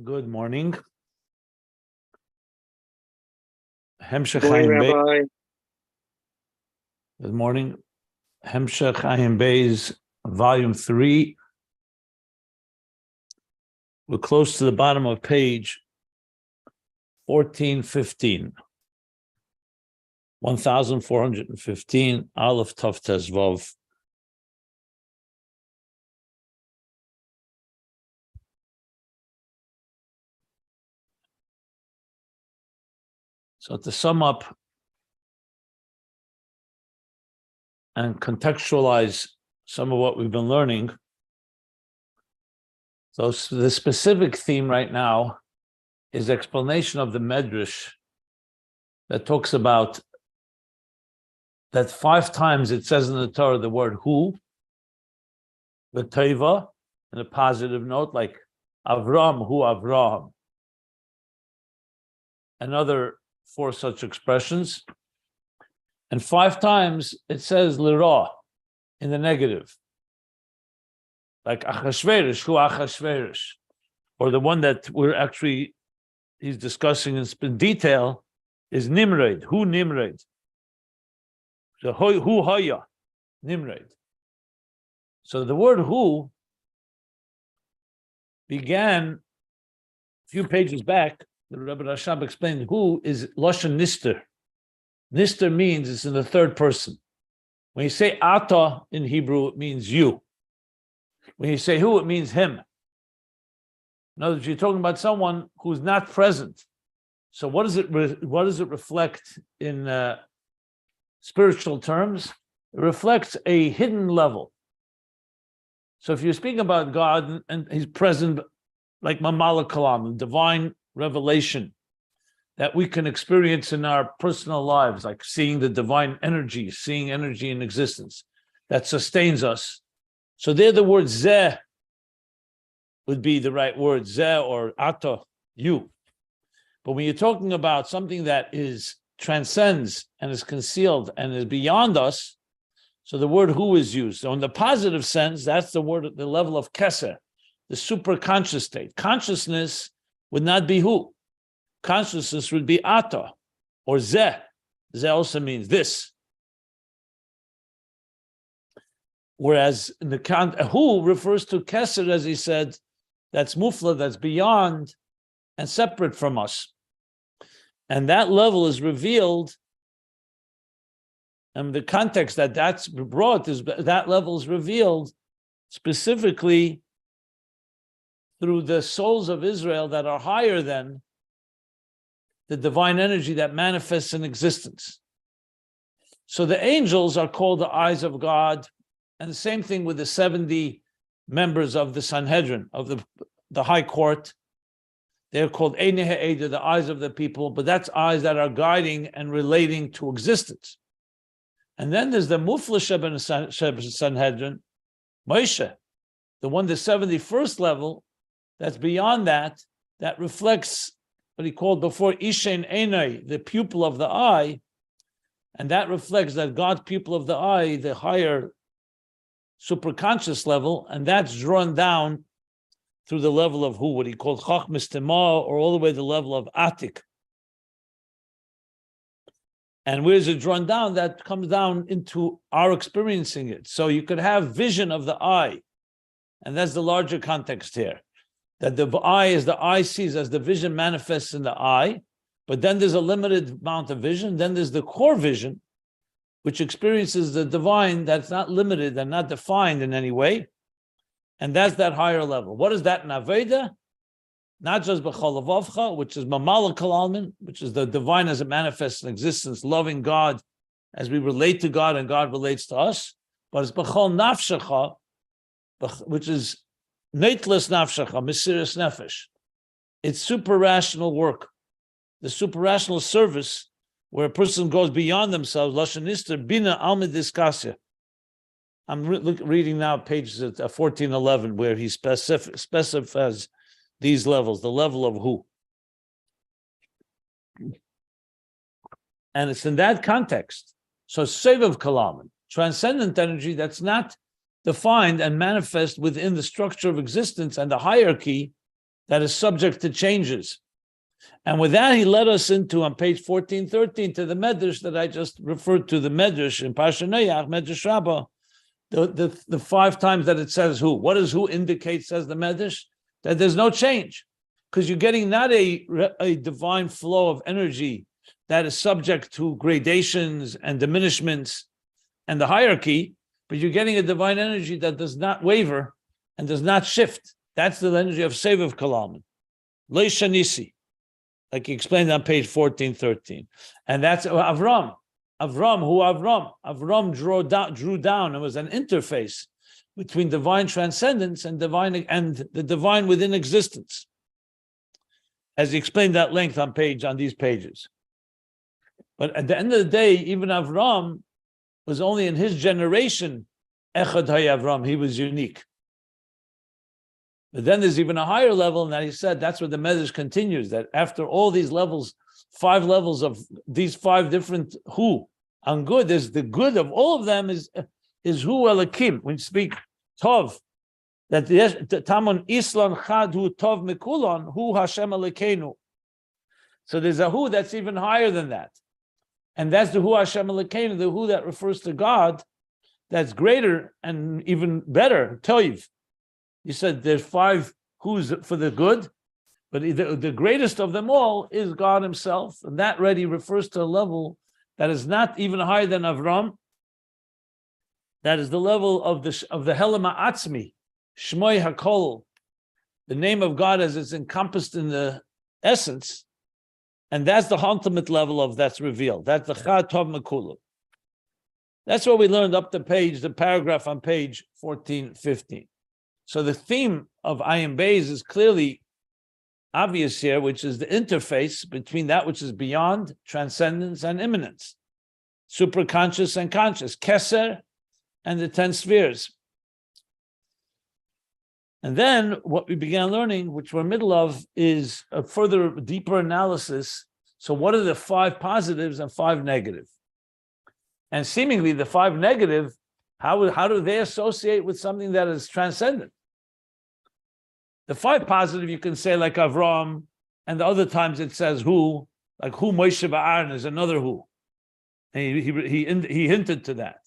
Good morning. Good morning, Rabbi. Good morning. Hemshech Ayin Beis, Volume 3. We're close to the bottom of page 1415. 1415, Aleph Tav Tes Vav. So to sum up and contextualize some of what we've been learning, so the specific theme right now is explanation of the Medrash that talks about that 5 times it says in the Torah the word Hu, the Teva, in a positive note, like Avram, Hu Avraham, another 4 such expressions, and 5 times it says Lira in the negative, like Achashverosh, Hu Achashverosh, or the one that he's discussing in detail is Nimrod, Hu Nimrod. So Hu Haya, Nimrod. So the word Hu began a few pages back. The Rebbe Rashab explained Hu is Lashon Nister. Nister means it's in the third person. When you say Ata in Hebrew, it means you. When you say Hu, it means him. In other words, you're talking about someone who's not present. So what does it reflect in spiritual terms? It reflects a hidden level. So if you're speaking about God and he's present, like Mamala Kalam, divine revelation that we can experience in our personal lives, like seeing the divine energy, seeing energy in existence that sustains us. So there the word Zeh would be the right word, Zeh or Ata, you. But when you're talking about something that transcends and is concealed and is beyond us, so the word Hu is used. So in the positive sense, that's the word at the level of Keser, the superconscious state. Consciousness would not be Hu. Consciousness would be Ata or Zeh. Zeh also means this. Whereas in the Hu refers to Keser, as he said, that's Mufla, that's beyond and separate from us. And that level is revealed, and the context that's brought is that level is revealed specifically through the souls of Israel that are higher than the divine energy that manifests in existence. So the angels are called the eyes of God, and the same thing with the 70 members of the Sanhedrin, of the high court. They're called Einei Ha'eda, the eyes of the people, but that's eyes that are guiding and relating to existence. And then there's the Mufla Sheben Sanhedrin, Moshe, the 71st level, that's beyond that reflects what he called before Ishen Einei, the pupil of the eye, and that reflects that God, pupil of the eye, the higher superconscious level, and that's drawn down through the level of Hu, what he called Chachmas Tema, or all the way to the level of Atik. And where is it drawn down? That comes down into our experiencing it. So you could have vision of the eye, and that's the larger context here. That the eye is the eye sees as the vision manifests in the eye, but then there's a limited amount of vision. Then there's the core vision, which experiences the divine that's not limited and not defined in any way. And that's that higher level. What is that in Aveda? Not just B'chol Levavcha, which is Mamala Kalalmin, which is the divine as it manifests in existence, loving God as we relate to God and God relates to us, but it's B'chol Nafshecha, which is Neitlas Nafshecha, Mesiras Nefesh. It's super rational work, the super rational service where a person goes beyond themselves. Lashon Nister Bina Almid Diskasya. I'm reading now pages 1411, where he specifies these levels, the level of Hu. And it's in that context. So Sevav Kalaman, transcendent energy that's not defined and manifest within the structure of existence and the hierarchy that is subject to changes. And with that, he led us into, on page 1413, to the Medrash that I just referred to, the Medrash in Parsha Noach, Medrash Rabbah, the 5 times that it says who. What does who indicate, says the Medrash? That there's no change, because you're getting not a divine flow of energy that is subject to gradations and diminishments and the hierarchy, but you're getting a divine energy that does not waver and does not shift. That's the energy of Seviv Kalaman. Lo Shanisi, like he explained on page 1413. And that's Avram. Avram drew down. It was an interface between divine transcendence and the divine within existence, as he explained at length on these pages. But at the end of the day, even Avram was only in his generation, Echad Avram, he was unique. But then there's even a higher level, and that he said, that's where the Medrash continues, that after all these levels, 5 levels of these 5 different who, on good, there's the good of all of them is Hu Elokim. When you speak Tov, that Tamon Islan Chad Hu Tov Mikulon, Hu Hashem Elokeinu. So there's a Hu that's even higher than that. And that's the Hu Hashem Elokeinu, the Hu that refers to God, that's greater and even better, Toiv. You said there's 5 who's for the good, but the greatest of them all is God himself. And that already refers to a level that is not even higher than Avram. That is the level of the Helema Atzmi, Shmoi HaKol, the name of God as it's encompassed in the essence. And that's the ultimate level of that's revealed. That's the Chad Tov Mekulu. That's what we learned up the paragraph on page 1415. So the theme of Ayin Beis is clearly obvious here, which is the interface between that which is beyond transcendence and immanence, superconscious and conscious, Keser and the 10 spheres. And then what we began learning, which we're in the middle of, is a further deeper analysis. So what are the 5 positives and 5 negative? And seemingly the 5 negative, how do they associate with something that is transcendent? The 5 positive, you can say like Avram, and the other times it says who, like who Moshe Ba'aron is another who. And he hinted to that.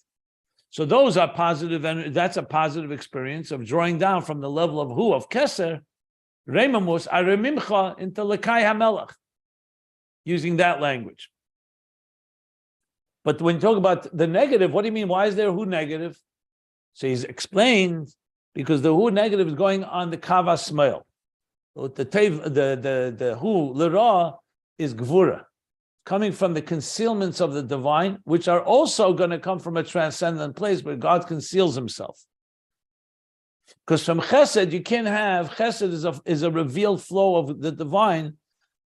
So those are positive, and that's a positive experience of drawing down from the level of who, of Keser, Reimamus, Aremimcha, into Lekai HaMelech, using that language. But when you talk about the negative, what do you mean? Why is there who negative? So he's explained, because the who negative is going on the Kavas Smail. The who, Lera, is Gvura, coming from the concealments of the divine, which are also going to come from a transcendent place where God conceals himself. Because from Chesed, you can't have, Chesed is a revealed flow of the divine.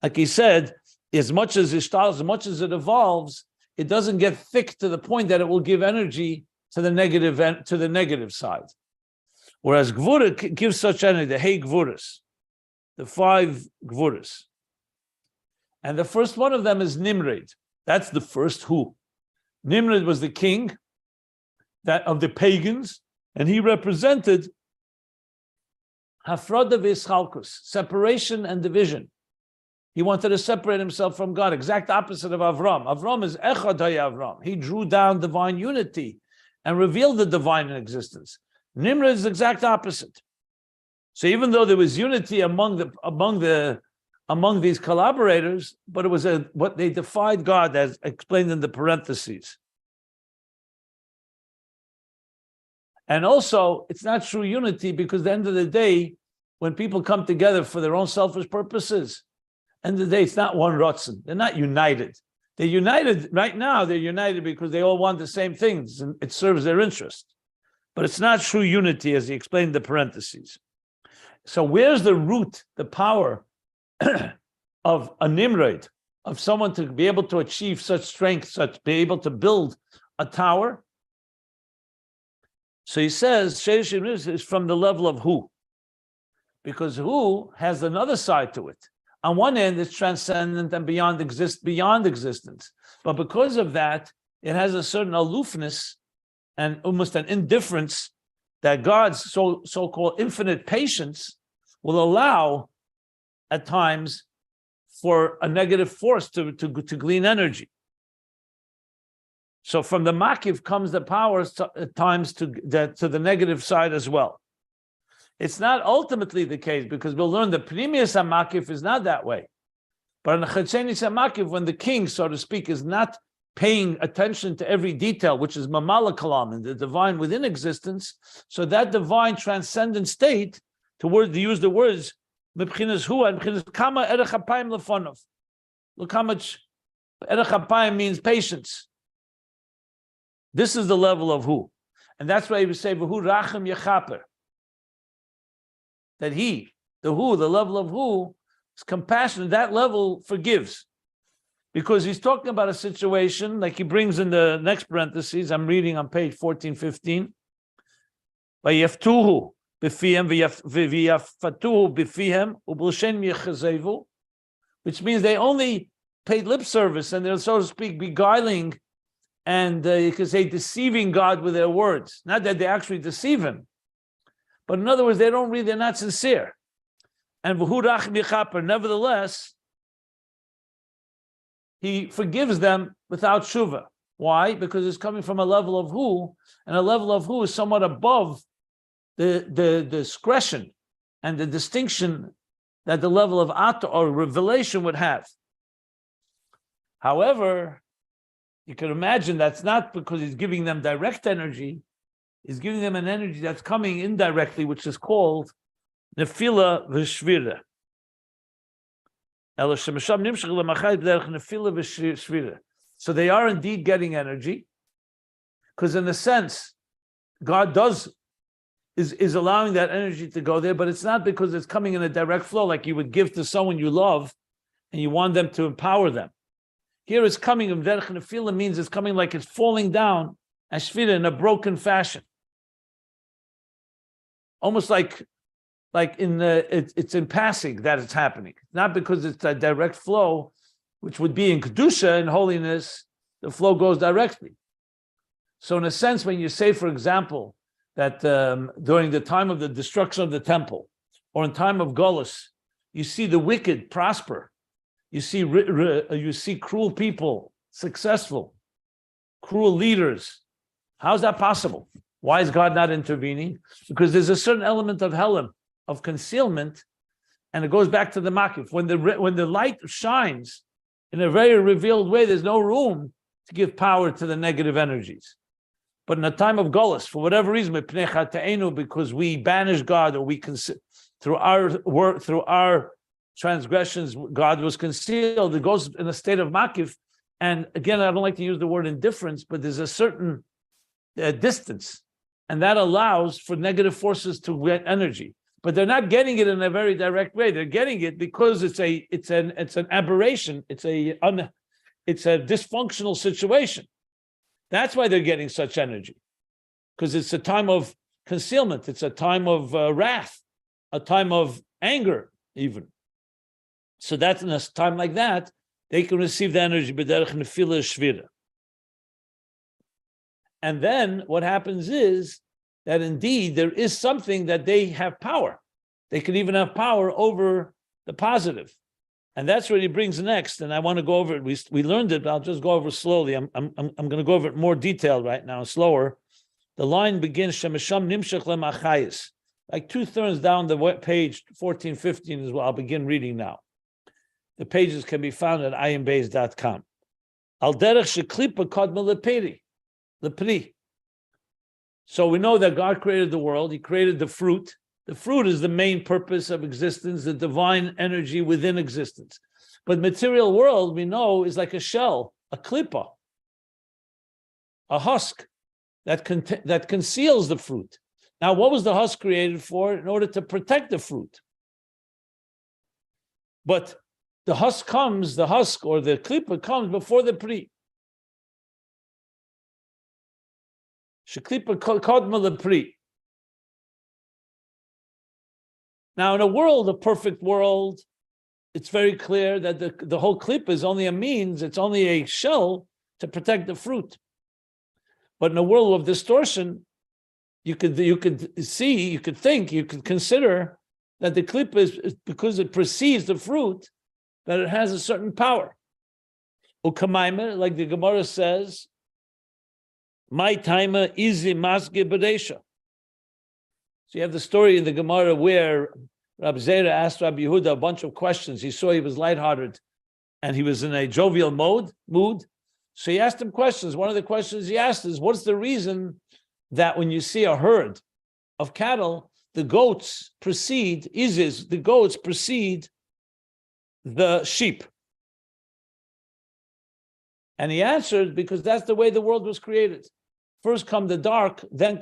Like he said, as much as it evolves, it doesn't get thick to the point that it will give energy to the negative side. Whereas Gvura gives such energy, the Hey Gvuras, the 5 Gvuras. And the first one of them is Nimrod. That's the first who. Nimrod was the king of the pagans, and he represented Hafrada v'Ischalkus, separation and division. He wanted to separate himself from God, exact opposite of Avram. Avram is Echad Avram. He drew down divine unity and revealed the divine in existence. Nimrod is the exact opposite. So even though there was unity among these collaborators, but it was what they defied God, as explained in the parentheses. And also, it's not true unity, because at the end of the day, when people come together for their own selfish purposes, end of the day, it's not one Ratzon. They're not united. They're united right now. They're united because they all want the same things, and it serves their interest. But it's not true unity, as he explained in the parentheses. So where's the root, the power of a Nimrod, of someone to be able to achieve such strength, be able to build a tower? So he says, Sheish is from the level of who, because who has another side to it. On one end, it's transcendent and beyond existence. But because of that, it has a certain aloofness and almost an indifference that God's so-called infinite patience will allow at times for a negative force to glean energy. So from the Makif comes the powers at times to the negative side as well. It's not ultimately the case, because we'll learn the Pnimius HaMakif is not that way. But in the Chetzenis HaMakif, when the king, so to speak, is not paying attention to every detail, which is Mamala Kalam, and the divine within existence, so that divine transcendent state, to use the words, Mebchinas Hu and Mebchinas Kama Erech HaPayim Lefonov. Look how much Erech HaPayim means patience. This is the level of Hu. And that's why he would say, V'hu Rachem Yechaper. That he, the Hu, the level of Hu, is compassionate. That level forgives. Because he's talking about a situation, like he brings in the next parentheses, I'm reading on page 1415. Vayeftuhu b'fihem v'yafatuhu b'fihem u'b'lshen yechazevu, which means they only paid lip service and they're, so to speak, beguiling and you could say deceiving God with their words. Not that they actually deceive him, but in other words, they're not sincere. And v'hu rachem yechaper, nevertheless, he forgives them without tshuva. Why? Because it's coming from a level of Hu, and a level of Hu is somewhat above the discretion and the distinction that the level of Ata or revelation would have. However, you can imagine that's not because he's giving them direct energy. He's giving them an energy that's coming indirectly, which is called Nefila V'Shvira. So they are indeed getting energy, because in a sense, God is allowing that energy to go there, but it's not because it's coming in a direct flow like you would give to someone you love and you want them to empower them. Here it's coming, Nefila means it's coming like it's falling down, Ashvira, in a broken fashion. Almost like it's in passing that it's happening, not because it's a direct flow, which would be in Kedusha, in holiness, the flow goes directly. So in a sense, when you say, for example, that during the time of the destruction of the temple, or in time of Golus, you see the wicked prosper, you see cruel people successful, cruel leaders. How's that possible? Why is God not intervening? Because there's a certain element of Helam, of concealment, and it goes back to the Makif. When the light shines in a very revealed way, there's no room to give power to the negative energies. But in a time of Golus, for whatever reason, because we banish God, or we through our transgressions, God was concealed. It goes in a state of Makif. And again, I don't like to use the word indifference, but there's a certain distance, and that allows for negative forces to get energy. But they're not getting it in a very direct way. They're getting it because it's an aberration. It's a dysfunctional situation. That's why they're getting such energy, because it's a time of concealment. It's a time of wrath, a time of anger, even. So that's in a time like that, they can receive the energy b'derech nefila shvira. And then what happens is that indeed there is something that they have power. They can even have power over the positive. And that's what he brings next. And I want to go over it. We learned it, but I'll just go over slowly. I'm going to go over it more detailed right now, slower. The line begins, Shemesham nimshach lemachayis. Like 2/3 down the page, 1415 is what I'll begin reading now. The pages can be found at ayinbeis.com. Al derech sheklipa kodma leperi. Lepri. So we know that God created the world. He created the fruit. The fruit is the main purpose of existence, the divine energy within existence. But material world, we know, is like a shell, a klippa, a husk that conceals the fruit. Now, what was the husk created for? In order to protect the fruit. But the husk or the klippa comes before the pri. Sheklipa kodma lepri. Now, in a perfect world, it's very clear that the whole klippa is only a means, it's only a shell to protect the fruit. But in a world of distortion, you could consider that the klipa is because it precedes the fruit, that it has a certain power. Ukamaima, like the Gemara says, my timer is masge b'reisha. So you have the story in the Gemara where Rabbi Zera asked Rabbi Yehuda a bunch of questions. He saw he was lighthearted and he was in a jovial mood. So he asked him questions. One of the questions he asked is, what's the reason that when you see a herd of cattle, the goats precede the sheep? And he answered, because that's the way the world was created. First come the dark, then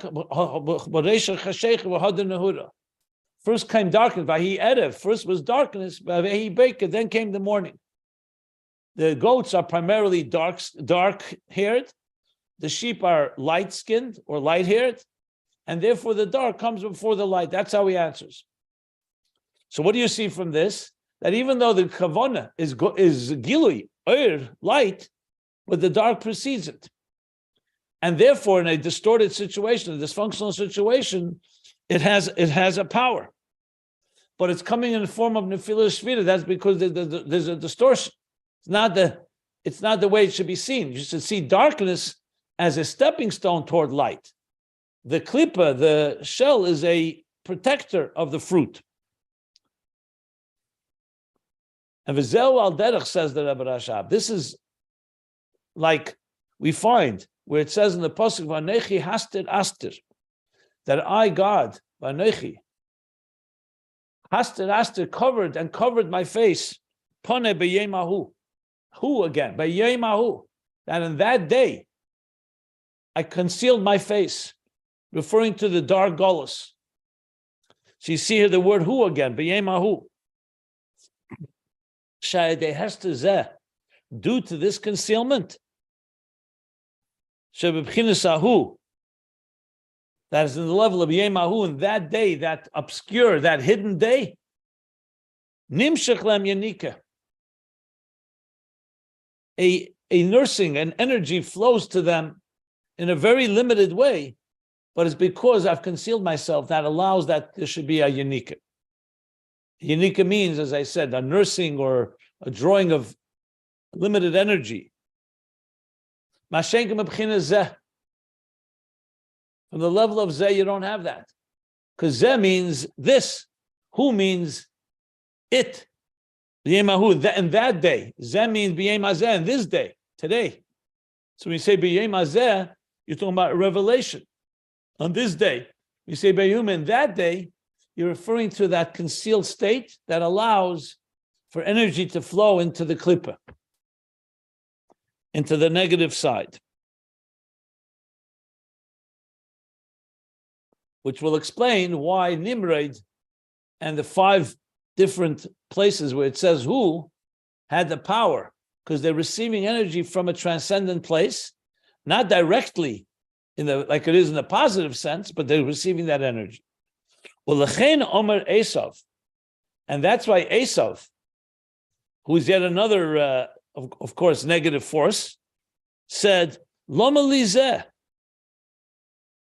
first came darkness, Vahi Erev. First was darkness, Vahi Beker, then came the morning. The goats are primarily dark-haired. The sheep are light-skinned or light-haired. And therefore the dark comes before the light. That's how he answers. So what do you see from this? That even though the kavana is gilui, light, but the dark precedes it. And therefore, in a distorted situation, a dysfunctional situation, it has a power. But it's coming in the form of nefila shvira. That's because there's a distortion. It's not the way it should be seen. You should see darkness as a stepping stone toward light. The klipa, the shell, is a protector of the fruit. And Vizel al derech, says the Rebbe Rashab, this is like we find where it says in the pasuk Vanechi Hastir Astir, that I, God, Vanechi Hastir Astir, covered my face, Pone b'yemahu, Hu again, b'yemahu, that in that day I concealed my face, referring to the dark gullus. So you see here the word Hu again, b'yemahu. Shayadei Hester Zeh, due to this concealment, Shebebchinas Hu, that is in the level of Yemahu, in that day, that obscure, that hidden day, Nimshach Lem Yanika, a nursing, an energy flows to them in a very limited way, but it's because I've concealed myself that allows that there should be a Yanika. Yanika means, as I said, a nursing or a drawing of limited energy. From the level of Zeh, you don't have that. Because Zeh means this. Hu means it. B'yemahu, in that day. Zeh means b'yemazeh, in this day, today. So when you say b'yemazeh, you're talking about revelation. On this day. You say b'yem, in that day, you're referring to that concealed state that allows for energy to flow into the klipa, into the negative side, which will explain why Nimrod and the 5 different places where it says who had the power, because they're receiving energy from a transcendent place, not directly like it is in the positive sense, but they're receiving that energy. Well, Lechein Omer Esau, and that's why Esau, who is yet another, of course, negative force, said, Loma li zeh.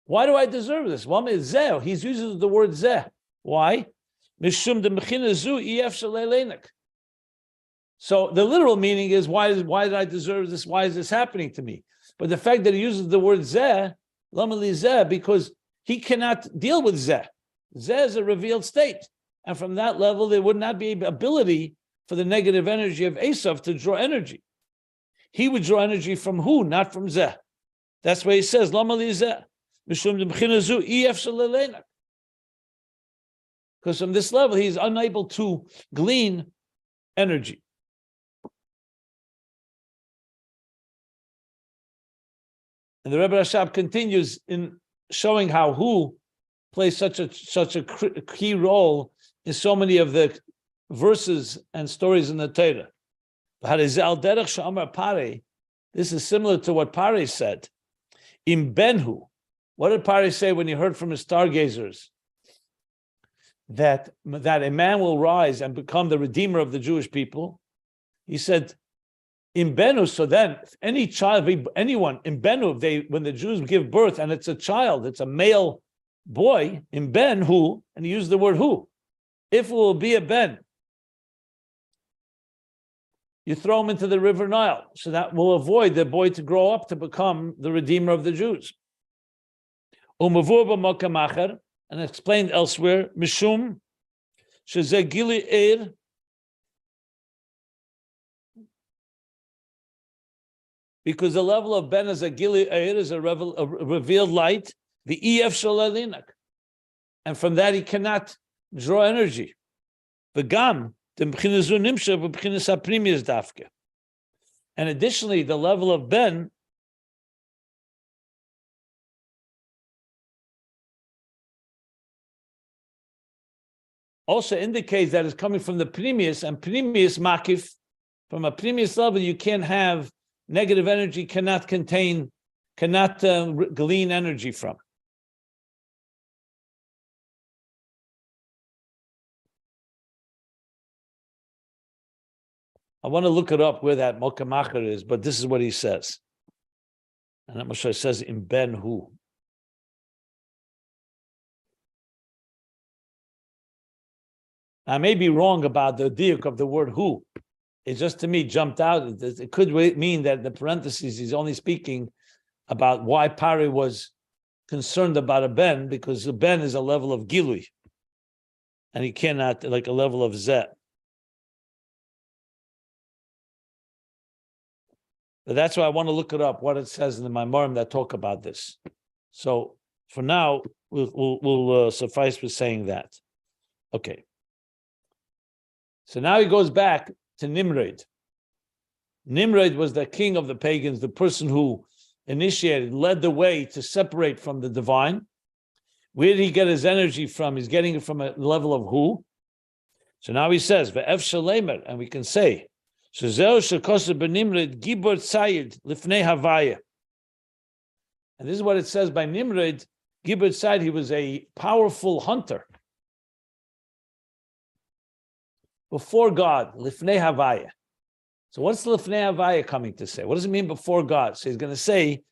Why do I deserve this? He uses the word zeh. Why? Mishum de mechina zu ef shalelenek. So the literal meaning is, why did I deserve this? Why is this happening to me? But the fact that he uses the word zeh, Loma li zeh, because he cannot deal with zeh. Zeh is a revealed state. And from that level, there would not be ability for the negative energy of Esau to draw energy. He would draw energy from Hu, not from Zeh. That's why he says, Lama li Zeh. Because from this level, he's unable to glean energy. And the Rebbe Rashab continues in showing how Hu plays such a key role in so many of the verses and stories in the Torah. This is similar to what Pare said. In Benhu, what did Pare say when he heard from his stargazers that a man will rise and become the redeemer of the Jewish people? He said, in Benhu, so then any child, anyone in Benhu, when the Jews give birth and it's a child, it's a male boy, in Benhu, and he used the word Hu. If it will be a ben, you throw him into the river Nile, so that will avoid the boy to grow up to become the redeemer of the Jews. And explained elsewhere, Mishum, Shezeh Gili Eir, because the level of Ben is a Gili Eir, is a revealed light, the EF Shalalinak. And from that he cannot draw energy. And additionally, the level of Ben also indicates that it's coming from the previous, and previous Makif, from a previous level, you can't have negative energy, cannot glean energy from. I want to look it up where that Mokamacher is, but this is what he says. And I'm sure it says in Ben Hu. I may be wrong about the diuk of the word who. It just to me jumped out. It could mean that in the parentheses he's only speaking about why Pari was concerned about a ben, because the ben is a level of gilui, and he cannot, like a level of zet. But that's why I want to look it up, what it says in the Maimarim that talk about this. So for now, we'll suffice with saying that. Okay. So now he goes back to Nimrod. Nimrod was the king of the pagans, the person who initiated, led the way to separate from the divine. Where did he get his energy from? He's getting it from a level of Hu. So now he says, Ve'ef shalemer, and we can say, Shezeo shekoser b'Nimrod gibor tzayid lifnei havaya. And this is what it says by Nimrod, gibor tzayid, he was a powerful hunter before God, lifnei havaya. So what's lifnei havaya coming to say? What does it mean before God? So he's going to say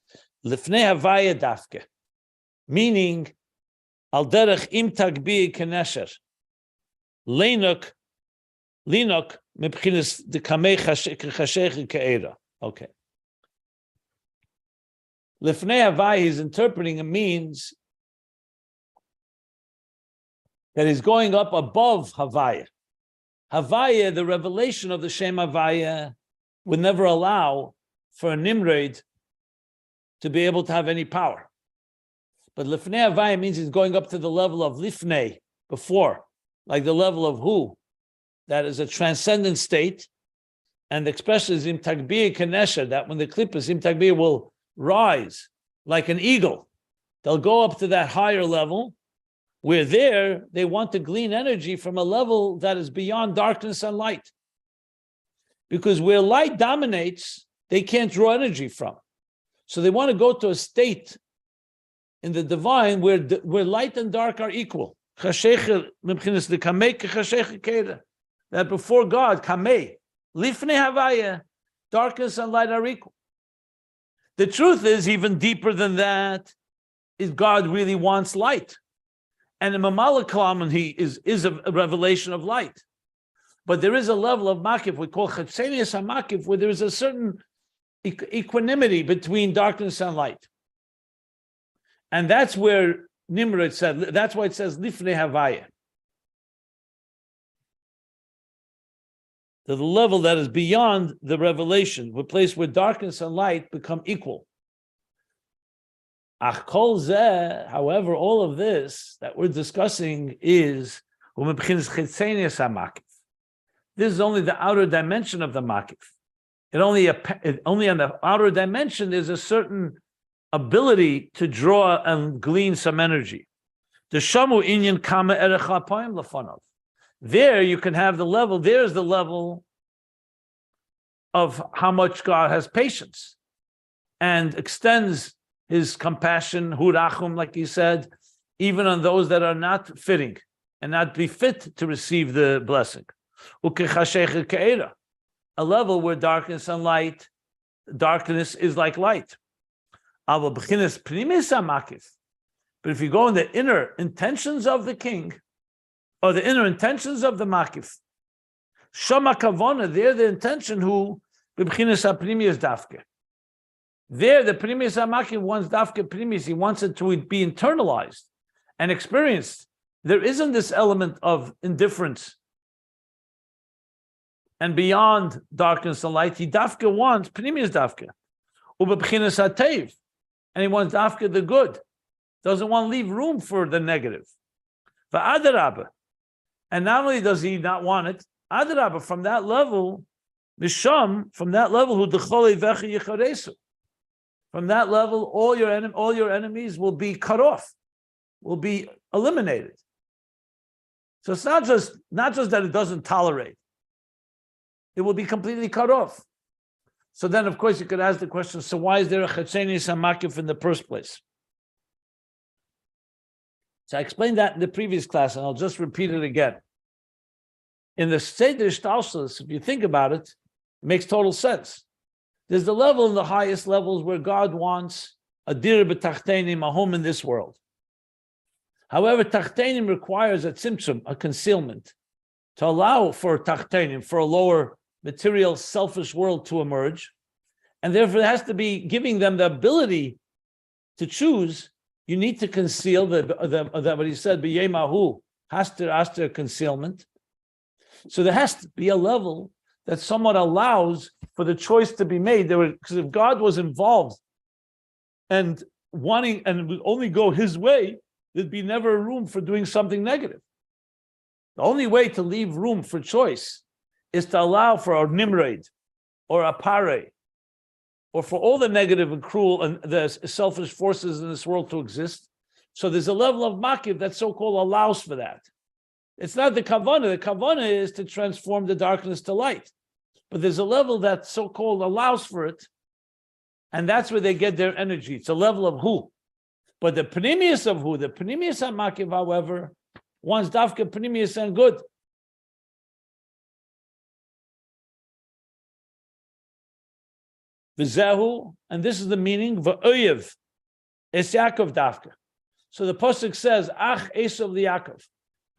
lifnei havaya dafke, meaning al derech im tagbi kenesher linok mebchinas de kamei chashech ke'era. Okay. Lifnei havaya, he's interpreting, it means that he's going up above havaya. Havaya, the revelation of the Shem Havaya, would never allow for a Nimrod to be able to have any power. But Lifnei Havaya means he's going up to the level of Lifnei, before, like the level of Hu, that is a transcendent state. And the expression is Im Tagbir Kanesha, that when the Klippas, Im Tagbir will rise like an eagle. They'll go up to that higher level, where there they want to glean energy from a level that is beyond darkness and light. Because where light dominates, they can't draw energy from. So they want to go to a state in the divine where light and dark are equal. That before God, kamei, lifnei havaya, darkness and light are equal. The truth is, even deeper than that, is God really wants light. And in Mamala Kalam, he is a revelation of light. But there is a level of Makif, we call Chatsenius HaMakif, where there is a certain equanimity between darkness and light. And that's where Nimrod said, that's why it says Lifnei Havaya. To the level that is beyond the revelation, a place where darkness and light become equal. However, all of this that we're discussing is this is only the outer dimension of the Makif. Only on the outer dimension there's a certain ability to draw and glean some energy. The shamu inyan kama erecha poim lefanov. There you can have the level. There's the level of how much God has patience and extends his compassion, hurachum, like he said, even on those that are not fitting and not be fit to receive the blessing. A level where darkness and light, darkness is like light. But if you go in the inner intentions of the king, or the inner intentions of the Makif. Shama kavona, there the intention who b'bchinas ha-primius dafke. There the primius ha-Makif wants dafke primius, he wants it to be internalized and experienced. There isn't this element of indifference and beyond darkness and light. He dafke wants primius dafke. Ubebchinas ha-teiv, and he wants dafke the good. Doesn't want to leave room for the negative. V'adarabah, and not only does he not want it, adarabah, from that level, misham, from that level, who dechol eivecha yicharesu. From that level, all your enemies will be cut off, will be eliminated. So it's not just that it doesn't tolerate; it will be completely cut off. So then, of course, you could ask the question: so why is there a chetzenis hamakif in the first place? So I explained that in the previous class, and I'll just repeat it again. In the Seder Shtalshalos, if you think about it, it makes total sense. There's the level in the highest levels where God wants a dir b'tachtenim, a home in this world. However, tachtenim requires a tzimtzum, a concealment, to allow for tachtenim, for a lower material, selfish world to emerge. And therefore, it has to be giving them the ability to choose. You need to conceal what he said, b'yema hu, Hastir, Astir, concealment. So there has to be a level that somewhat allows for the choice to be made. Because if God was involved and wanting, and it would only go his way, there'd be never room for doing something negative. The only way to leave room for choice is to allow for a Nimrod or a pare, or for all the negative and cruel and the selfish forces in this world to exist. So there's a level of Makif that so-called allows for that. It's not the kavanah. The kavanah is to transform the darkness to light. But there's a level that so-called allows for it, and that's where they get their energy. It's a level of Hu. But the pnimius of Hu, the pnimius of Makif, however, wants dafka pnimius and good. V'zehu, and this is the meaning, v'oyev, es Yaakov dafka. So the pasuk says, ach Esau liYaakov.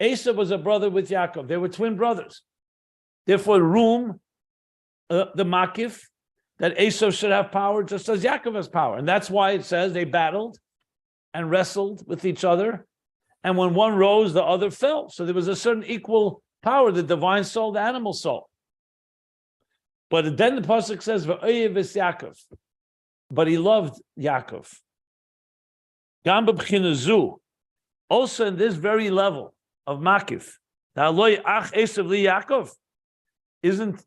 Esau was a brother with Yaakov. They were twin brothers. Therefore, the Makif, that Esau should have power just as Yaakov has power. And that's why it says they battled and wrestled with each other. And when one rose, the other fell. So there was a certain equal power, the divine soul, the animal soul. But then the pasuk says, "V'oyev es Yaakov," but he loved Yaakov. Gam b'bchina zu, also in this very level of Makif, Ha'aloi ach Esau li Yaakov, isn't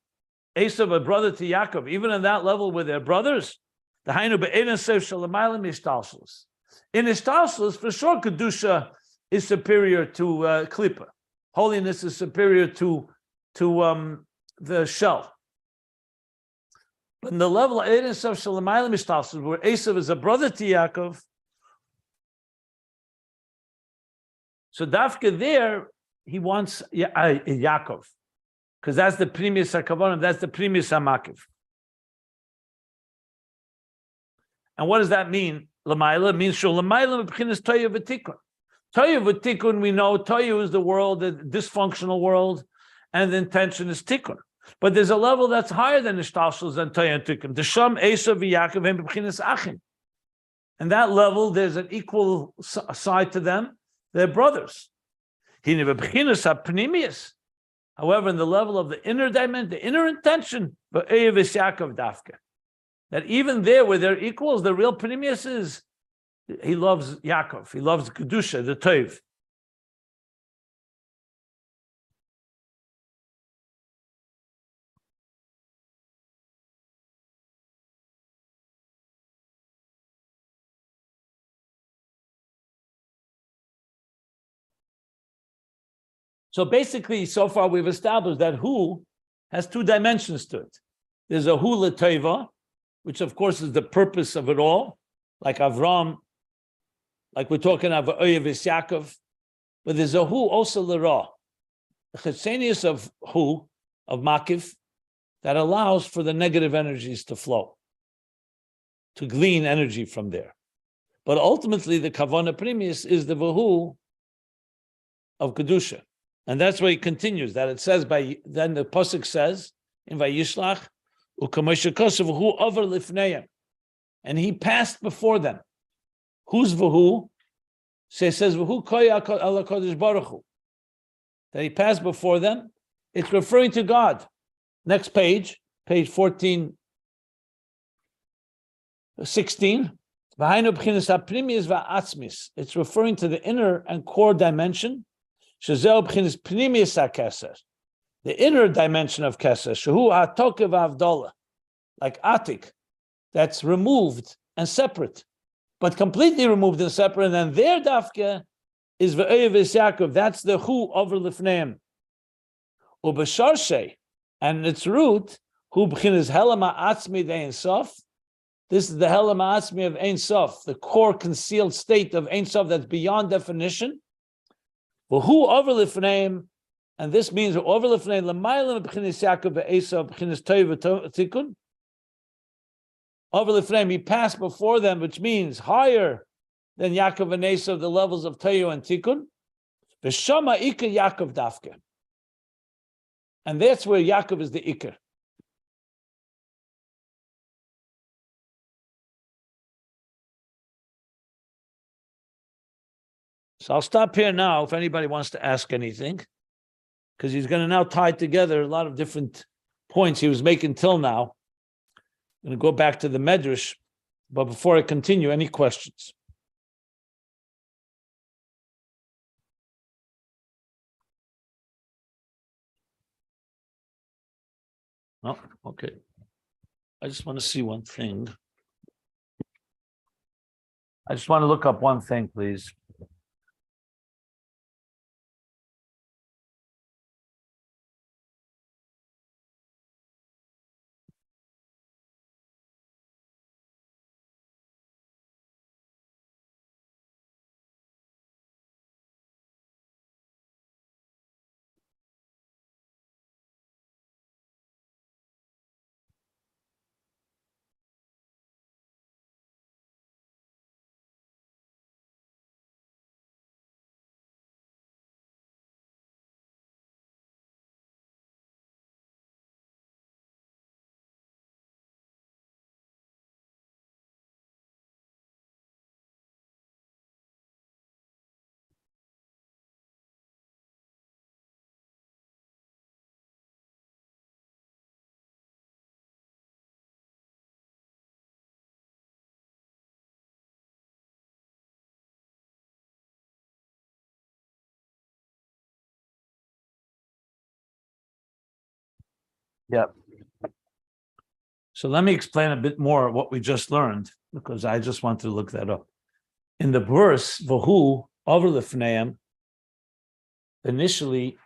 Esau a brother to Yaakov? Even in that level where they're brothers, the Hainu be'ein seif shalamaylam ishtalshalos. In ishtalshalos, for sure, kedusha is superior to klipa. Holiness is superior to the shell. But in the level of Esau Shalamaylam Ishtalshalos, where Esau is a brother to Yaakov, so Dafka there, he wants Yaakov, because that's the Primus HaKavanim, that's the Primus HaMakiv. And what does that mean? Lamayla means Shalamaylam B'chinas Toya V'tikun. Toya V'tikun, we know Toya is the world, the dysfunctional world, and the intention is Tikun. But there's a level that's higher than Ishtalshalos and Toya and Tikun. The Sham, Esau, V'Yaakov, and B'chinas Achim. And that level, there's an equal side to them. They're brothers. However, in the level of the inner dimension, the inner intention, that even there where they're equals, the real Pnimius is, he loves Yaakov, he loves Kedusha, the Tov. So basically, so far we've established that Hu has two dimensions to it. There's a Hu L'Teva, which of course is the purpose of it all, like Avram, like we're talking about Oyev Yaakov, but there's a Hu also L'Ra, the Chetzenius of Hu, of Makif, that allows for the negative energies to flow, to glean energy from there. But ultimately, the Kavana Primus is the Vahu of Kedusha. And that's why he continues, that it says then the Pasuk says in Vayishlach, Ukamoshe Kosev Hu over Lifneim. And he passed before them. Who's Vahu? So it says Vahu Koya ala Kodesh Baruch Hu. That he passed before them. It's referring to God. Next page 1416. It's referring to the inner and core dimension. The inner dimension of Keser, Shehu Atokev Avdola, like Atik, that's removed and separate, but completely removed and separate. And then their dafke is Ve'ev Yaakov. That's the Hu over Lifneim. Ubesharshe, and its root, Hu B'chinas Helama Atzmi de Ein Sof. This is the Helama Atzmi of Ein Sof, the core concealed state of Ein Sof that's beyond definition. Who over Lifneim, and this means over Lifneim L'maylam B'chinas Yaakov Esau B'chinas Toiv Tikun. Over Lifneim, he passed before them, which means higher than Yaakov and Esau, the levels of Toiv and Tikun. V'shama Iker Yaakov Dafke. And that's where Yaakov is the Iker. So I'll stop here now if anybody wants to ask anything, because he's going to now tie together a lot of different points he was making till now. I'm going to go back to the Medrash, but before I continue, any questions? Oh, okay. I just want to see one thing. I just want to look up one thing, please. Yeah. So let me explain a bit more what we just learned, because I just want to look that up. In the verse, Vahu, over Lifneim, initially,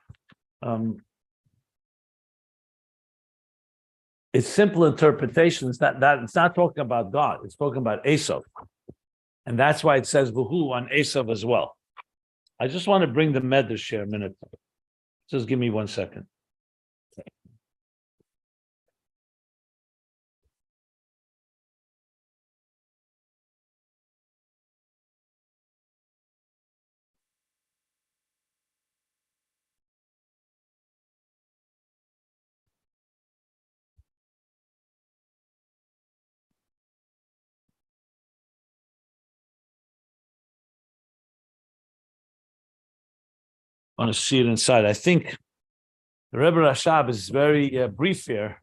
it's simple interpretation. It's not talking about God. It's talking about Esau. And that's why it says Vahu on Esau as well. I just want to bring the Medrash here a minute. Just give me 1 second. I want to see it inside. I think the Rebbe Rashab is very brief here.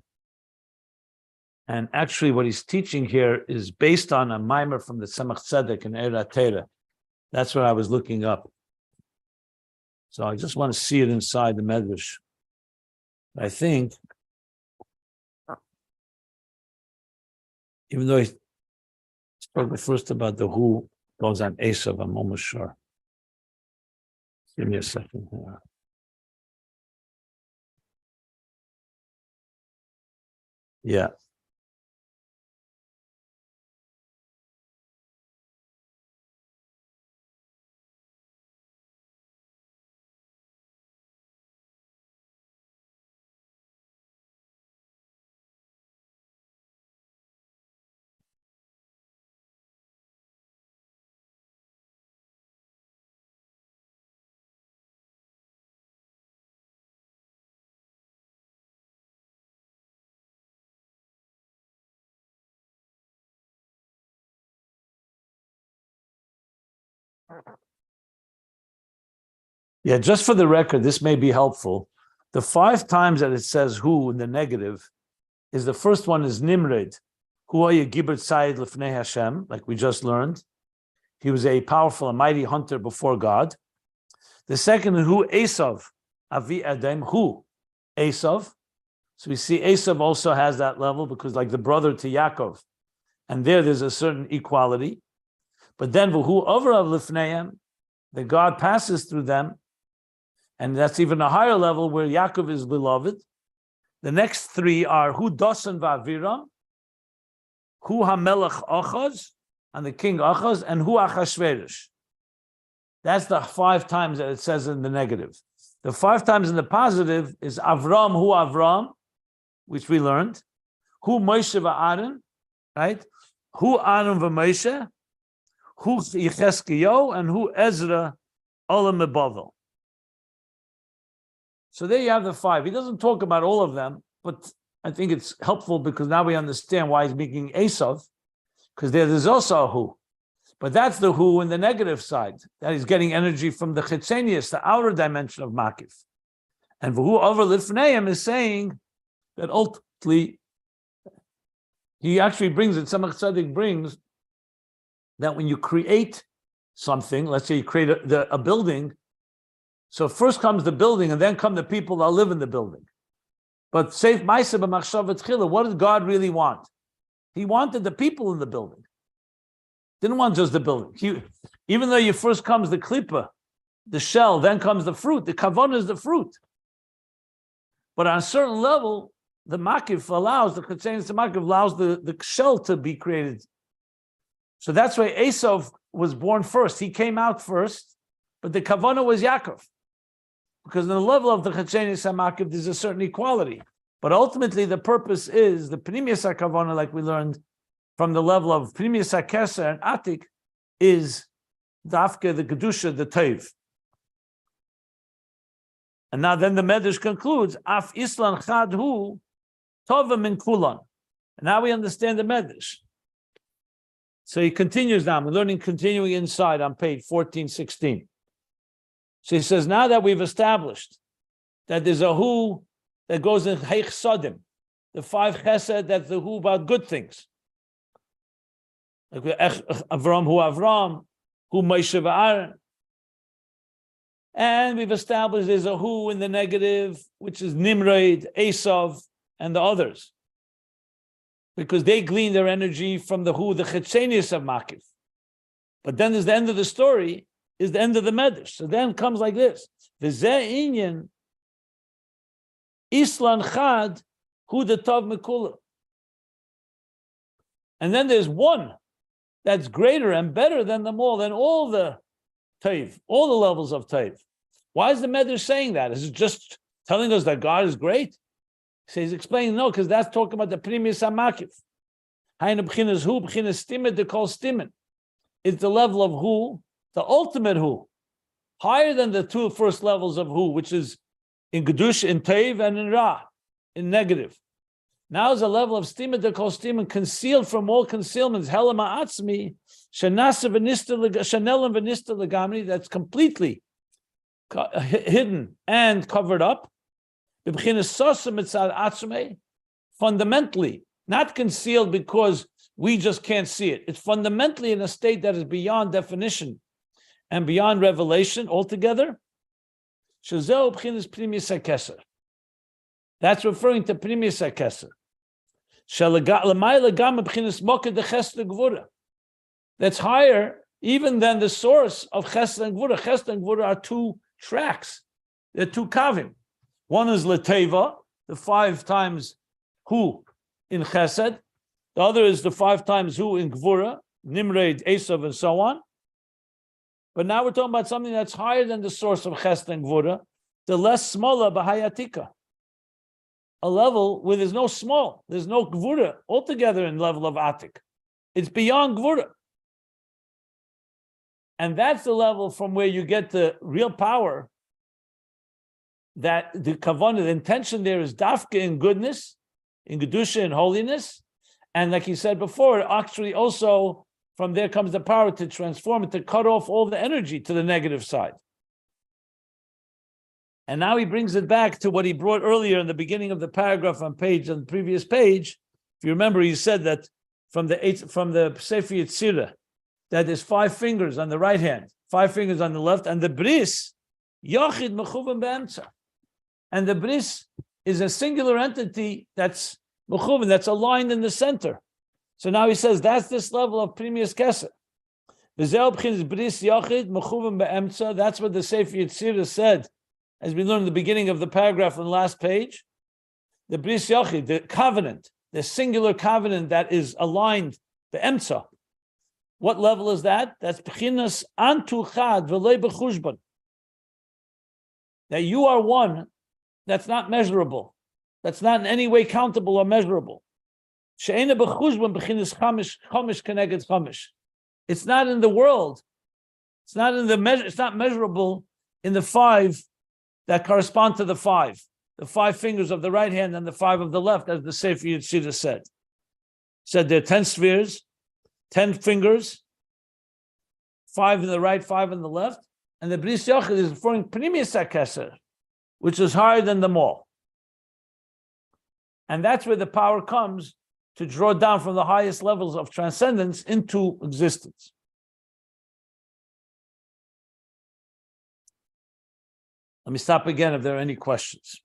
And actually what he's teaching here is based on a mimer from the Tzemach Tzedek and Eira Teira. That's what I was looking up. So I just want to see it inside the Medrash. I think, even though he spoke first about the Hu, goes on Esau, I'm almost sure. Give me a second here. Yeah. Yeah, just for the record, this may be helpful. The 5 times that it says who in the negative is the first one is Nimrod, who are you gibber tzayid lefnei Hashem, like we just learned. He was a powerful and mighty hunter before God. The second is who Esau, Avi Adam, who Esau. So we see Esau also has that level because like the brother to Yaakov, and there's a certain equality. But then who over of lifneihem, that God passes through them, and that's even a higher level where Yaakov is beloved. The next 3 are Hu Dosan Va'aviram, Hu HaMelech Achaz, and the king Achaz, and Hu Achashverosh. That's the 5 times that it says in the negative. The 5 times in the positive is Avram, Hu Avram, which we learned, Hu Moshe Va'Aaron, right? Hu Aaron V'Moshe, Hu Yechezkiyahu, and Hu Ezra Olam Mebavel. So there you have the 5. He doesn't talk about all of them, but I think it's helpful because now we understand why he's making Esau, because there's also a who. But that's the who in the negative side, that he's getting energy from the chitzenius, the outer dimension of Makif. And who over lifneim is saying that ultimately, he actually brings it, Tzemach Tzedek brings, that when you create something, let's say you create a building, so first comes the building and then come the people that live in the building. But Seif Ma'aseh b'machshavat tchila, what did God really want? He wanted the people in the building. Didn't want just the building. Even though you first comes the klippa, the shell, then comes the fruit. The kavanah is the fruit. But on a certain level, the makif allows, the containers of makif allows the shell to be created. So that's why Esau was born first. He came out first, but the kavanah was Yaakov. Because in the level of the Chachenis HaMakiv, there's a certain equality. But ultimately, the purpose is the Pnimius HaKavana, like we learned from the level of Pnimius HaKeser and Atik, is Dafke, the Kedusha, the Teiv. And now then the Medrash concludes, Af Islan Chad Hu, Tova Min Kulan. And now we understand the Medrash. So he continues now. We're learning continuing inside on page 1416. So he says, now that we've established that there's a who that goes in Heich Sodim, the 5 chesed, that's the who about good things. Like Avram, who Moshe Va'Aaron. And we've established there's a who in the negative, which is Nimrod, Esau, and the others. Because they glean their energy from the who, the Chetzenius of Makif. But then there's the end of the story, is the end of the Medrash. So then comes like this. V'zeh inyan Islan Chad Hu the Tov Mekula. And then there's one that's greater and better than them all, than all the Teiv, all the levels of Teiv. Why is the Medrash saying that? Is it just telling us that God is great? So he's explaining, no, because that's talking about the Primis HaMakif. Hainu b'chinas Hu, b'chinas Stimet, the Kol Stimet. It's the level of Hu, the ultimate Hu, higher than the 2 first levels of Hu, which is in Gedush, in Teiv, and in Ra, in negative. Now is a level of Stimet, the Kol Stimet, concealed from all concealments, Helama Atzmi, Shanasa Shanelam V'nista Legamri, that's completely hidden and covered up. Fundamentally, not concealed because we just can't see it. It's fundamentally in a state that is beyond definition and beyond revelation altogether. That's referring to Primis HaKeser. That's higher even than the source of Chesed and Gvura. Chesed and Gvura are 2 tracks. They're 2 kavim. One is Leteva, the 5 times Hu in Chesed. The other is the 5 times Hu in Gvura, Nimrod, Esau, and so on. But now we're talking about something that's higher than the source of Chesed and Gvura, the less smaller Bahayatika. A level where there's no small, there's no Gvura altogether in level of Atik. It's beyond Gvura. And that's the level from where you get the real power, that the kavanah, the intention there is dafka in goodness, in kedusha and holiness. And like he said before, actually also from there comes the power to transform it, to cut off all the energy to the negative side. And now he brings it back to what he brought earlier in the beginning of the paragraph on the previous page. If you remember, he said that from the Sefer Yetzirah, that there's 5 fingers on the right hand, 5 fingers on the left, and the bris, Yachid Mechuvan Be'emtza. And the bris is a singular entity that's Mechuvan, that's aligned in the center. So now he says that's this level of Primius Keser. Bris Yachid Mechuvan Be'emtza. That's what the Sefer Yetzirah said, as we learned in the beginning of the paragraph on the last page. The Bris Yachid, the covenant, the singular covenant that is aligned, the Emtza. What level is that? That's B'chinas Antu Chad V'lei B'chushban. That you are one that's not measurable, that's not in any way countable or measurable. She'ena B'chushban B'chinas Chamish Keneged Chamish. It's not in the world. It's not in the measure. It's not measurable in the 5 that correspond to the 5 fingers of the right hand and the 5 of the left, as the Sefer Yetzirah said. Said there are 10 spheres, 10 fingers, 5 in the right, 5 in the left, and the Bris Yachid is referring Primius HaKeser, which is higher than them all. And that's where the power comes to draw down from the highest levels of transcendence into existence. Let me stop again if there are any questions.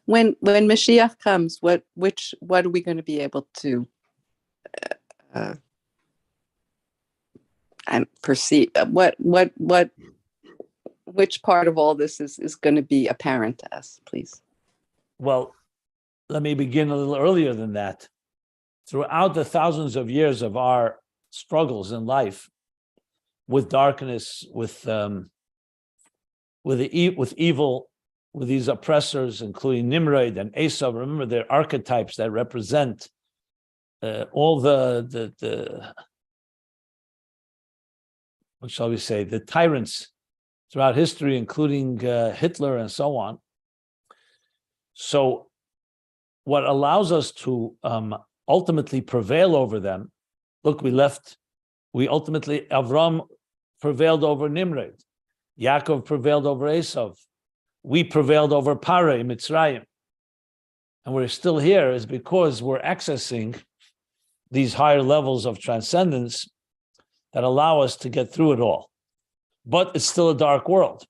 When Mashiach comes, what are we going to be able to and perceive? Which part of all this is going to be apparent to us, please? Well, let me begin a little earlier than that. Throughout the thousands of years of our struggles in life, with darkness, with evil, with these oppressors, including Nimrod and Esau. Remember, they're archetypes that represent all the what shall we say, the tyrants throughout history, including Hitler and so on. So what allows us to ultimately prevail over them, look, Avram prevailed over Nimrod. Yaakov prevailed over Esau. We prevailed over Parah, Mitzrayim. And we're still here is because we're accessing these higher levels of transcendence that allow us to get through it all. But it's still a dark world.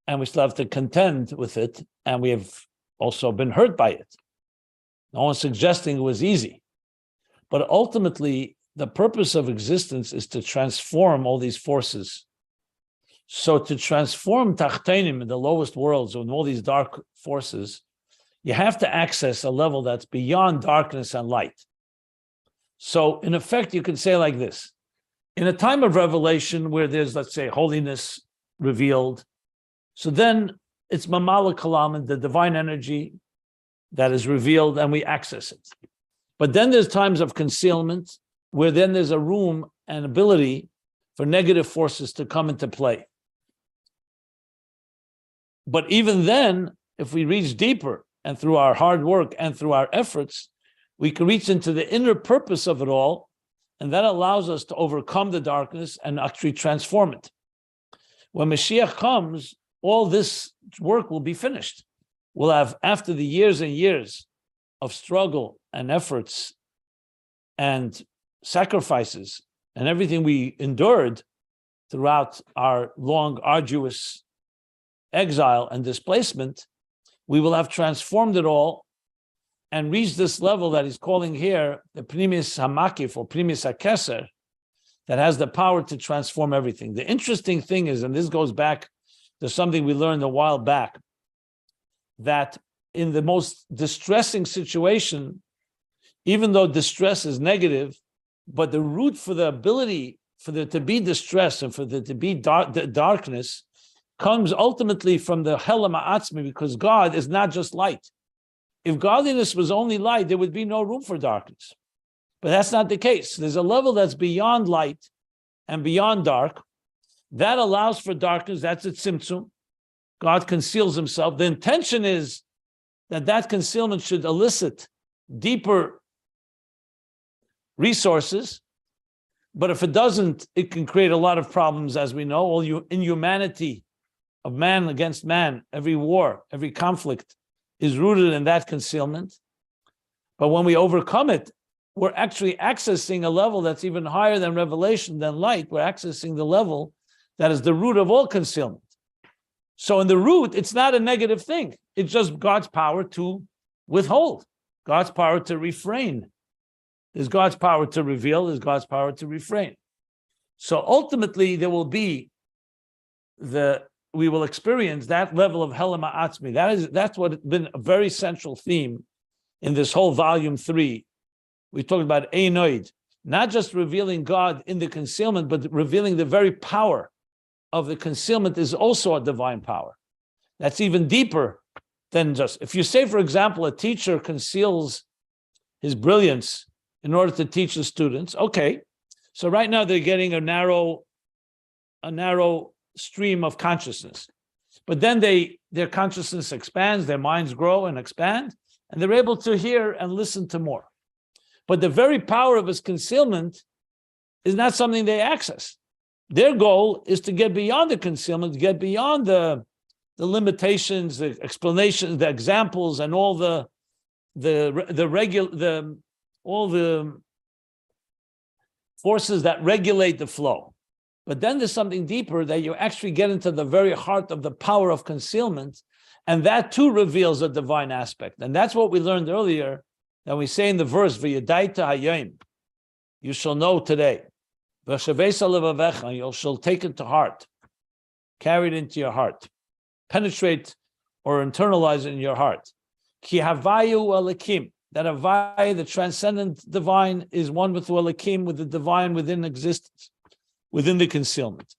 And we still have to contend with it. And we have also been hurt by it. No one's suggesting it was easy. But ultimately, the purpose of existence is to transform all these forces. So to transform Tachtenim in the lowest worlds and all these dark forces, you have to access a level that's beyond darkness and light. So in effect, you can say like this. In a time of revelation where there's, let's say, holiness revealed, so then it's Mamala Kalam, the divine energy that is revealed, and we access it. But then there's times of concealment where then there's a room and ability for negative forces to come into play. But even then, if we reach deeper and through our hard work and through our efforts, we can reach into the inner purpose of it all, and that allows us to overcome the darkness and actually transform it. When Mashiach comes, all this work will be finished. We'll have, after the years and years of struggle and efforts and sacrifices and everything we endured throughout our long, arduous exile and displacement, we will have transformed it all and reached this level that he's calling here the Primis HaMakif or Primis HaKeser, that has the power to transform everything. The interesting thing is, and this goes back to something we learned a while back, that in the most distressing situation, even though distress is negative, but the root for the ability for there to be distress and for there to be darkness comes ultimately from the Helam Ha'atzmi, because God is not just light. If godliness was only light, there would be no room for darkness. But that's not the case. There's a level that's beyond light and beyond dark that allows for darkness. That's a tzimtzum. God conceals himself. The intention is that concealment should elicit deeper resources. But if it doesn't, it can create a lot of problems, as we know. All inhumanity of man against man, every war, every conflict is rooted in that concealment. But when we overcome it, we're actually accessing a level that's even higher than revelation, than light. We're accessing the level that is the root of all concealment. So in the root, it's not a negative thing. It's just God's power to withhold, God's power to refrain. There's God's power to reveal, there's God's power to refrain. So ultimately, there will be we will experience that level of Helam Ha'atzmi. That's what has been a very central theme in this whole volume 3. We talked about Einoid, not just revealing God in the concealment, but revealing the very power of the concealment is also a divine power. That's even deeper than just, if you say, for example, a teacher conceals his brilliance in order to teach the students, okay, so right now they're getting a narrow stream of consciousness. But then their consciousness expands, their minds grow and expand, and they're able to hear and listen to more. But the very power of his concealment is not something they access. Their goal is to get beyond the concealment, to get beyond the limitations, the explanations, the examples, and all the forces that regulate the flow. But then there's something deeper that you actually get into the very heart of the power of concealment, and that too reveals a divine aspect. And that's what we learned earlier, that we say in the verse, "V'yadaita hayom," you shall know today. "V'shavesa levavecha," you shall take it to heart, carry it into your heart, penetrate or internalize it in your heart. Ki havayu alakim, that Havai, the transcendent divine, is one with Alakim, with the divine within existence, within the concealment.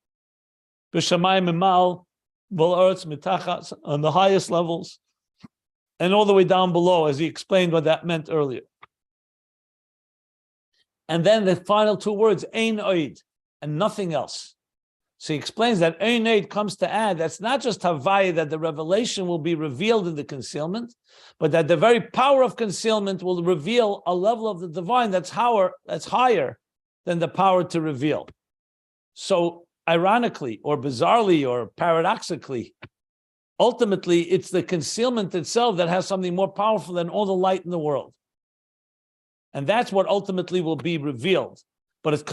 B'shamayim imal, v'l'aretz mitachas, on the highest levels, and all the way down below, as he explained what that meant earlier. And then the final two words, ein oid, and nothing else. So he explains that ein oid comes to add, that's not just Havai, that the revelation will be revealed in the concealment, but that the very power of concealment will reveal a level of the divine that's higher than the power to reveal. So ironically, or bizarrely, or paradoxically, ultimately, it's the concealment itself that has something more powerful than all the light in the world. And that's what ultimately will be revealed. But it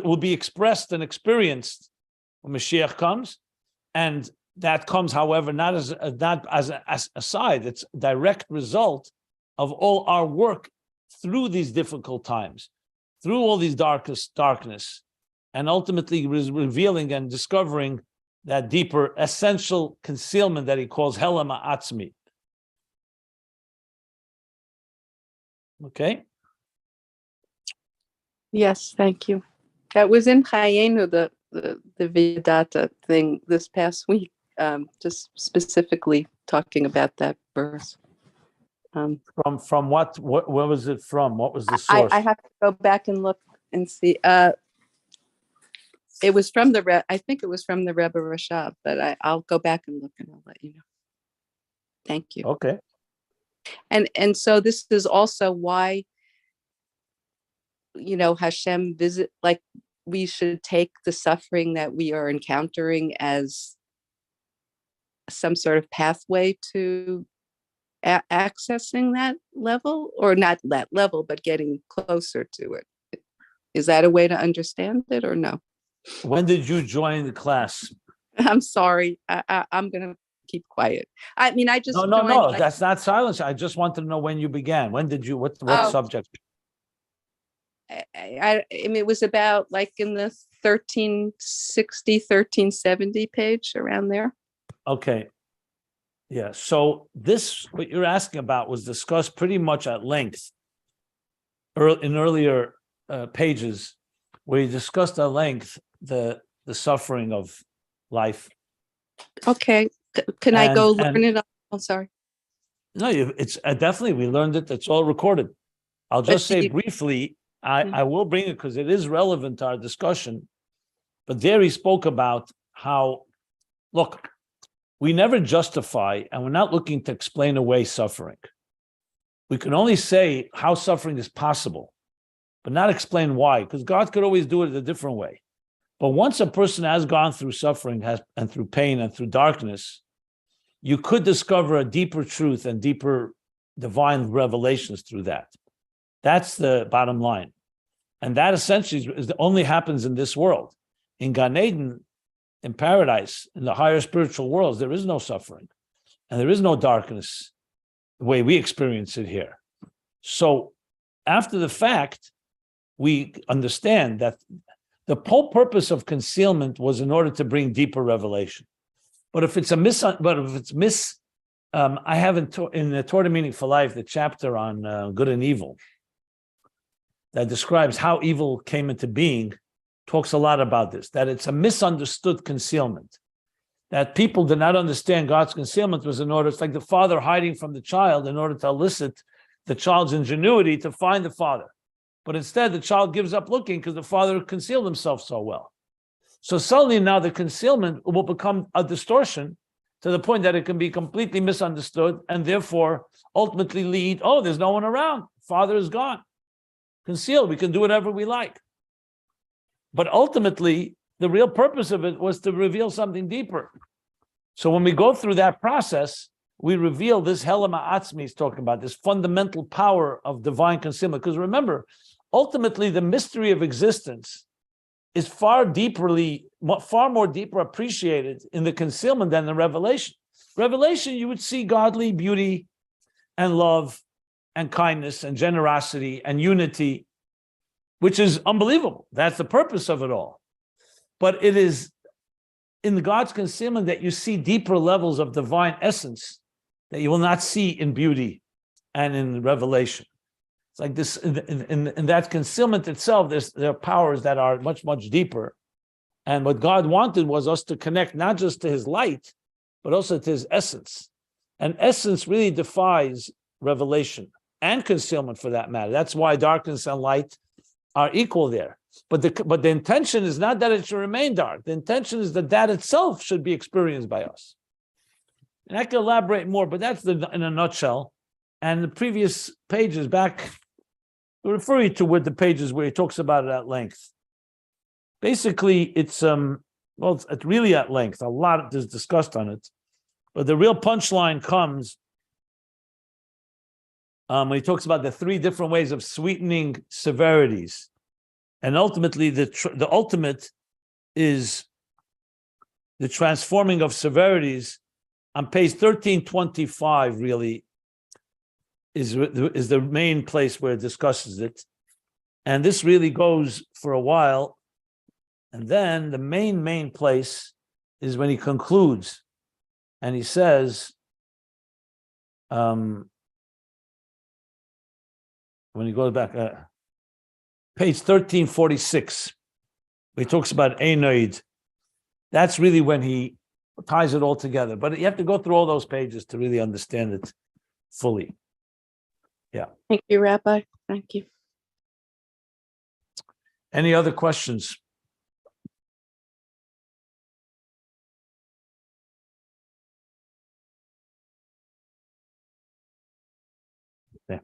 will be expressed and experienced when Mashiach comes. And that comes, however, not as a side, it's a direct result of all our work through these difficult times, through all these darkness, and ultimately revealing and discovering that deeper essential concealment that he calls Helam Ha'atzmi. Okay? Yes, thank you. That was in Chayenu, the Vidata thing this past week, just specifically talking about that verse. From what? Where was it from? What was the source? I have to go back and look and see. It was from I think it was from the Rebbe Rashab, but I'll go back and look and I'll let you know. Thank you. Okay. And so this is also why, Hashem we should take the suffering that we are encountering as some sort of pathway to accessing that level, or not that level, but getting closer to it. Is that a way to understand it, or no? When did you join the class? I'm sorry. I'm going to keep quiet. I mean, I just No. That's not silence. I just wanted to know when you began. When did you? What subject? I mean, it was about in the 1360, 1370 page, around there. Okay. Yeah. So what you're asking about was discussed pretty much at length in earlier pages, where you discussed at length the suffering of life. Okay. Can I go learn it? I'm sorry. No, it's definitely, we learned it. It's all recorded. I'll just say briefly, I will bring it because it is relevant to our discussion. But there he spoke about how, look, we never justify, and we're not looking to explain away suffering. We can only say how suffering is possible, but not explain why, because God could always do it a different way. But once a person has gone through suffering and through pain and through darkness, you could discover a deeper truth and deeper divine revelations through that. That's the bottom line. And that essentially only happens in this world. In Gan Eden, in paradise, in the higher spiritual worlds, there is no suffering and there is no darkness the way we experience it here. So after the fact, we understand that the whole purpose of concealment was in order to bring deeper revelation. But if it's I have in the Torah Meaning for Life, the chapter on good and evil that describes how evil came into being, talks a lot about this, that it's a misunderstood concealment, that people did not understand God's concealment was in order, it's like the father hiding from the child in order to elicit the child's ingenuity to find the father. But instead, the child gives up looking because the father concealed himself so well. So suddenly now the concealment will become a distortion to the point that it can be completely misunderstood and therefore ultimately lead, oh, there's no one around. Father is gone. Concealed, we can do whatever we like. But ultimately, the real purpose of it was to reveal something deeper. So when we go through that process, we reveal this Helam Ha'atzmi is talking about, this fundamental power of divine concealment. Because remember, ultimately, the mystery of existence is far more deeper appreciated in the concealment than the revelation. Revelation, you would see godly beauty and love and kindness and generosity and unity, which is unbelievable. That's the purpose of it all. But it is in God's concealment that you see deeper levels of divine essence that you will not see in beauty and in revelation. It's like this, in that concealment itself, there are powers that are much, much deeper. And what God wanted was us to connect not just to his light, but also to his essence. And essence really defies revelation and concealment for that matter. That's why darkness and light are equal there. But the intention is not that it should remain dark. The intention is that itself should be experienced by us. And I can elaborate more, but that's in a nutshell. And the previous pages back, I refer you to the pages where he talks about it at length. Basically, it's really at length. A lot is discussed on it. But the real punchline comes when he talks about the three different ways of sweetening severities. And ultimately, the ultimate is the transforming of severities. On page 1325, really, is the main place where it discusses it. And this really goes for a while. And then the main place is when he concludes. And he says, when he goes back, page 1346, he talks about Einoid. That's really when he ties it all together. But you have to go through all those pages to really understand it fully. Yeah. Thank you, Rabbi. Thank you. Any other questions? Okay.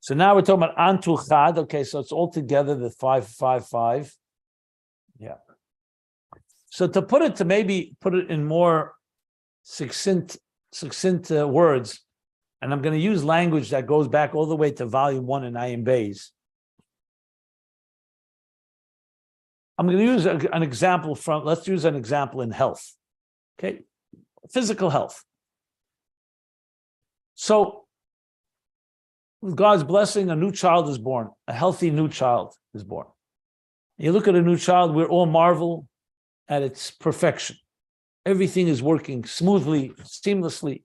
So now we're talking about Antu Chad. Okay, so it's all together, the 555. Yeah. So to put it in more succinct words, and I'm going to use language that goes back all the way to volume 1 in Ayin Beis. I'm going to use an example let's use an example in health. Okay, physical health. So, with God's blessing, a new child is born. A healthy new child is born. You look at a new child, we're all marvel at its perfection. Everything is working smoothly, seamlessly.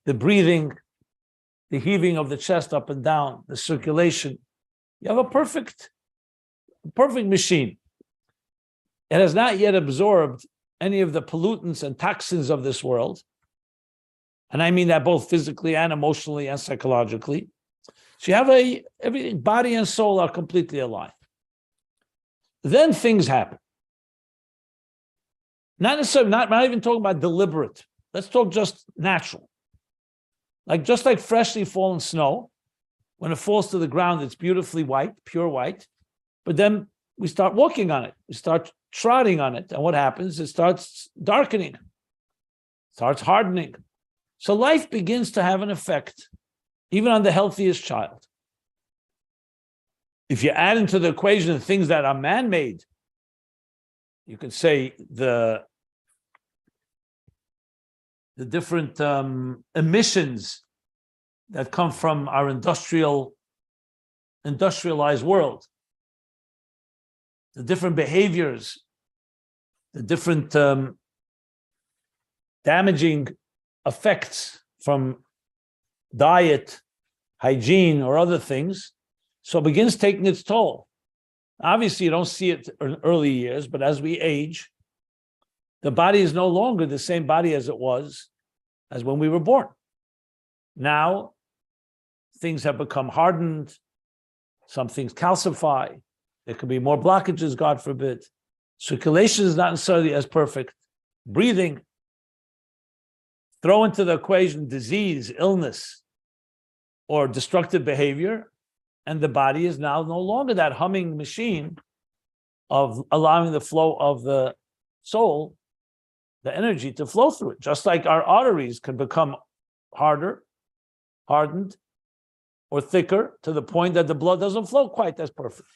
The breathing, the heaving of the chest up and down, the circulation. You have a perfect machine. It has not yet absorbed any of the pollutants and toxins of this world. And I mean that both physically and emotionally and psychologically. So you have everything, body and soul are completely aligned. Then things happen. Not necessarily, not even talking about deliberate. Let's talk just natural. Just like freshly fallen snow, when it falls to the ground, it's beautifully white, pure white. But then we start walking on it. We start trotting on it. And what happens? It starts darkening, starts hardening. So life begins to have an effect, even on the healthiest child. If you add into the equation the things that are man-made, you could say the different emissions that come from our industrialized world, the different behaviors, the different damaging effects from diet, hygiene, or other things. So it begins taking its toll. Obviously, you don't see it in early years, but as we age, the body is no longer the same body as it was as when we were born. Now, things have become hardened. Some things calcify. There could be more blockages, God forbid. Circulation is not necessarily as perfect. Breathing. Throw into the equation disease, illness, or destructive behavior, and the body is now no longer that humming machine of allowing the flow of the soul, the energy to flow through it. Just like our arteries can become hardened, or thicker to the point that the blood doesn't flow quite as perfect.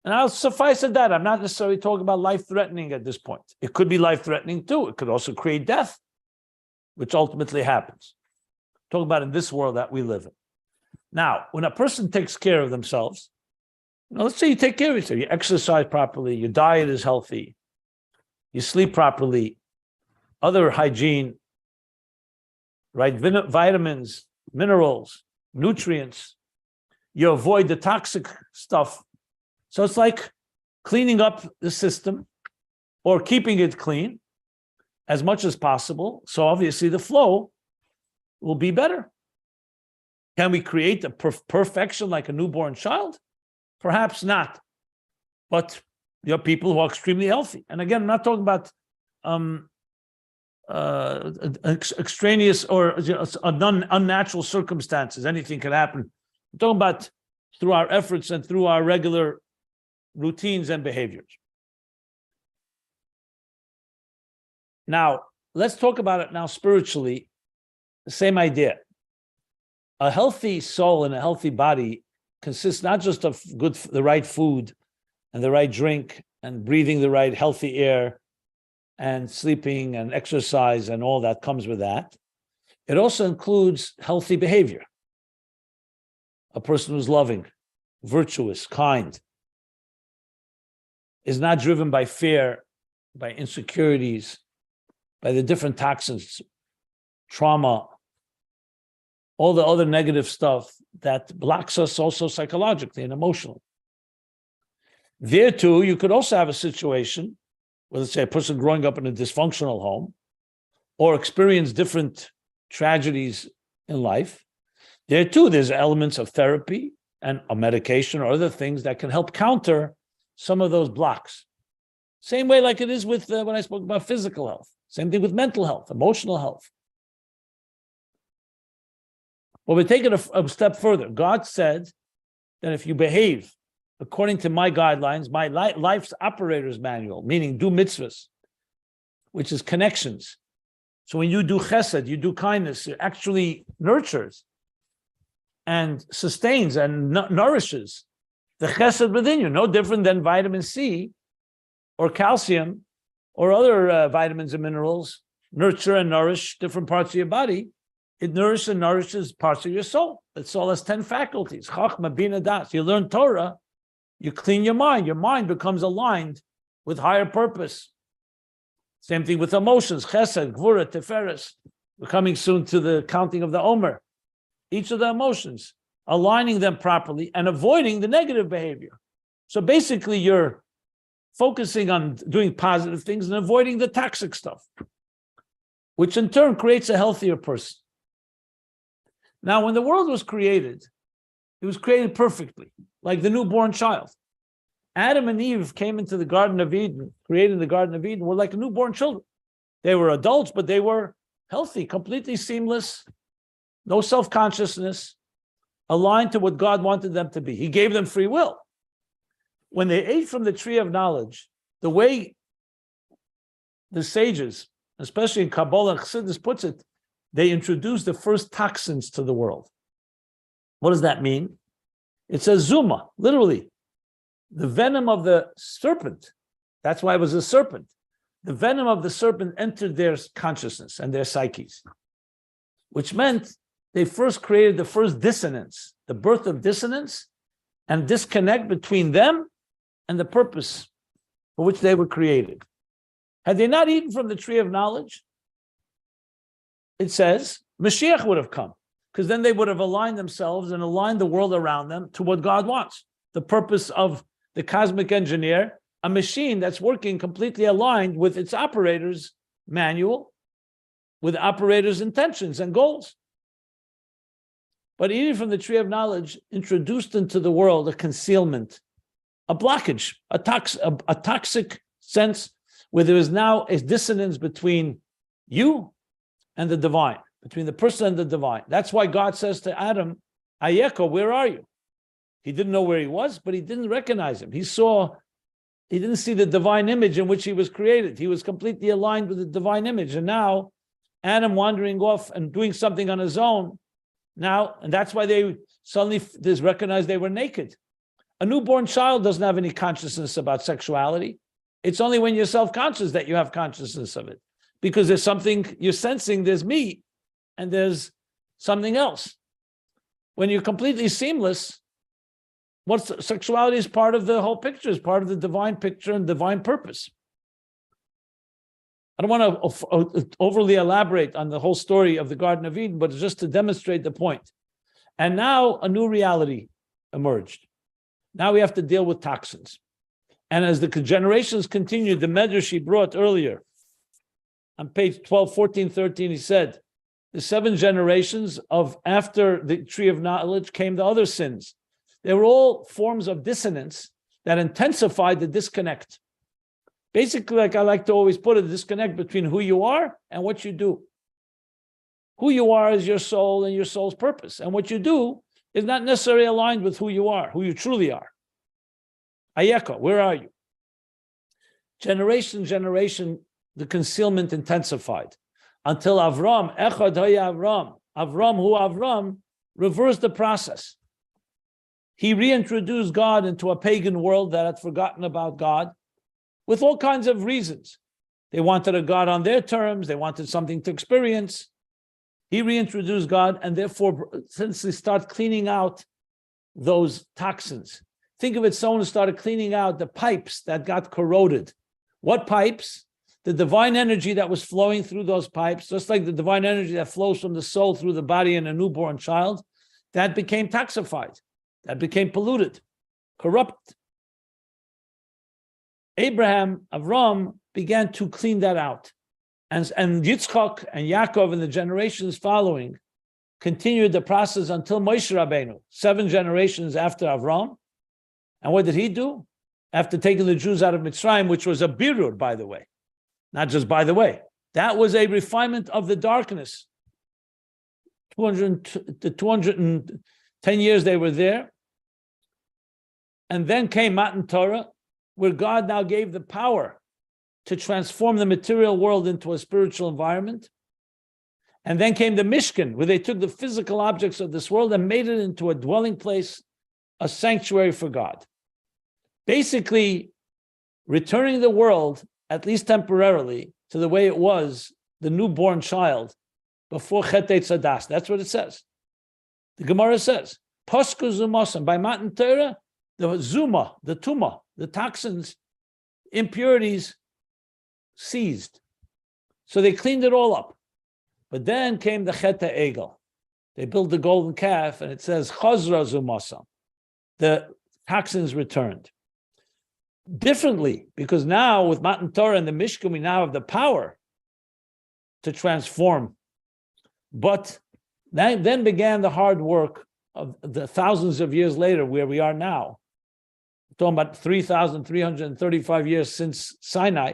And I'll suffice at that. I'm not necessarily talking about life-threatening at this point. It could be life-threatening too. It could also create death, which ultimately happens. Talk about in this world that we live in. Now, when a person takes care of themselves, let's say you take care of yourself, you exercise properly, your diet is healthy, you sleep properly, other hygiene, right? Vitamins, minerals, nutrients, you avoid the toxic stuff. So it's like cleaning up the system or keeping it clean as much as possible. So obviously the flow will be better. Can we create a perfection like a newborn child? Perhaps not. But there are people who are extremely healthy. And again, I'm not talking about extraneous or unnatural circumstances. Anything can happen. I'm talking about through our efforts and through our regular routines and behaviors. Now, let's talk about it now spiritually. The same idea. A healthy soul and a healthy body consists not just of the right food and the right drink and breathing the right healthy air and sleeping and exercise and all that comes with that. It also includes healthy behavior. A person who's loving, virtuous, kind, is not driven by fear, by insecurities, by the different toxins, trauma, all the other negative stuff that blocks us also psychologically and emotionally. There too, you could also have a situation where, let's say, a person growing up in a dysfunctional home or experience different tragedies in life. There too, there's elements of therapy and a medication or other things that can help counter some of those blocks. Same way like it is with when I spoke about physical health. Same thing with mental health, emotional health. Well, we're taking a step further. God said that if you behave according to my guidelines, my life's operator's manual, meaning do mitzvahs, which is connections. So when you do chesed, you do kindness, it actually nurtures and sustains and nourishes the chesed within you, no different than vitamin C or calcium or other vitamins and minerals nurture and nourish different parts of your body. It nourishes and nourishes parts of your soul. The soul has 10 faculties. Chachma, Bina, Das. You learn Torah, you clean your mind. Your mind becomes aligned with higher purpose. Same thing with emotions. Chesed, Gvura, Tiferes. We're coming soon to the counting of the Omer. Each of the emotions, aligning them properly and avoiding the negative behavior. So basically, you're focusing on doing positive things and avoiding the toxic stuff, which in turn creates a healthier person. Now, when the world was created, it was created perfectly, like the newborn child. Adam and Eve came into the Garden of Eden, created the Garden of Eden, were like newborn children. They were adults, but they were healthy, completely seamless, no self-consciousness, aligned to what God wanted them to be. He gave them free will. When they ate from the tree of knowledge, the way the sages, especially in Kabbalah and Chassidus puts it, they introduced the first toxins to the world. What does that mean? It says Zuma, literally. The venom of the serpent, that's why it was a serpent. The venom of the serpent entered their consciousness and their psyches, which meant they first created the first dissonance, the birth of dissonance and disconnect between them and the purpose for which they were created. Had they not eaten from the tree of knowledge, it says Mashiach would have come, because then they would have aligned themselves and aligned the world around them to what God wants. The purpose of the cosmic engineer, a machine that's working completely aligned with its operator's manual, with operator's intentions and goals. But eating from the tree of knowledge introduced into the world a concealment, a blockage, a toxic sense where there is now a dissonance between you and the divine, between the person and the divine. That's why God says to Adam, Ayeko, where are you? He didn't know where he was, but he didn't recognize him. He didn't see the divine image in which he was created. He was completely aligned with the divine image. And now, Adam wandering off and doing something on his own, now, and that's why they suddenly recognized they were naked. A newborn child doesn't have any consciousness about sexuality. It's only when you're self-conscious that you have consciousness of it. Because there's something you're sensing, there's me, and there's something else. When you're completely seamless, sexuality is part of the whole picture, is part of the divine picture and divine purpose. I don't want to overly elaborate on the whole story of the Garden of Eden, but it's just to demonstrate the point. And now a new reality emerged. Now we have to deal with toxins. And as the generations continued, the medrash he brought earlier, on page 12, 14, 13, he said, the 7 generations of after the tree of knowledge came the other sins. They were all forms of dissonance that intensified the disconnect. Basically, like I like to always put it, the disconnect between who you are and what you do. Who you are is your soul and your soul's purpose. And what you do is not necessarily aligned with who you are, who you truly are. Ayeka, where are you? Generation, the concealment intensified until Avram, Echad Haya Avram, reversed the process. He reintroduced God into a pagan world that had forgotten about God with all kinds of reasons. They wanted a God on their terms. They wanted something to experience. He reintroduced God, and therefore, since they start cleaning out those toxins, think of it, someone who started cleaning out the pipes that got corroded. What pipes? The divine energy that was flowing through those pipes, just like the divine energy that flows from the soul through the body in a newborn child, that became toxified, that became polluted, corrupt. Avram began to clean that out. And Yitzchak and Yaakov and the generations following continued the process until Moshe Rabbeinu, 7 generations after Avram. And what did he do? After taking the Jews out of Mitzrayim, which was a birur, by the way, not just by the way, that was a refinement of the darkness. 210 years they were there. And then came Matan Torah, where God now gave the power to transform the material world into a spiritual environment. And then came the Mishkan, where they took the physical objects of this world and made it into a dwelling place, a sanctuary for God. Basically, returning the world, at least temporarily, to the way it was, the newborn child, before Chet Tzadas. That's what it says. The Gemara says, Posku Zumasan, by Matan Torah, the Zuma, the Tuma, the toxins, impurities ceased. So they cleaned it all up. But then came the Chet Egel. They built the golden calf, and it says, Chazra Zumasan. The toxins returned. Differently, because now with Matan Torah and the Mishkan, we now have the power to transform. But then began the hard work of the thousands of years later, where we are now. talking about 3,335 years since Sinai,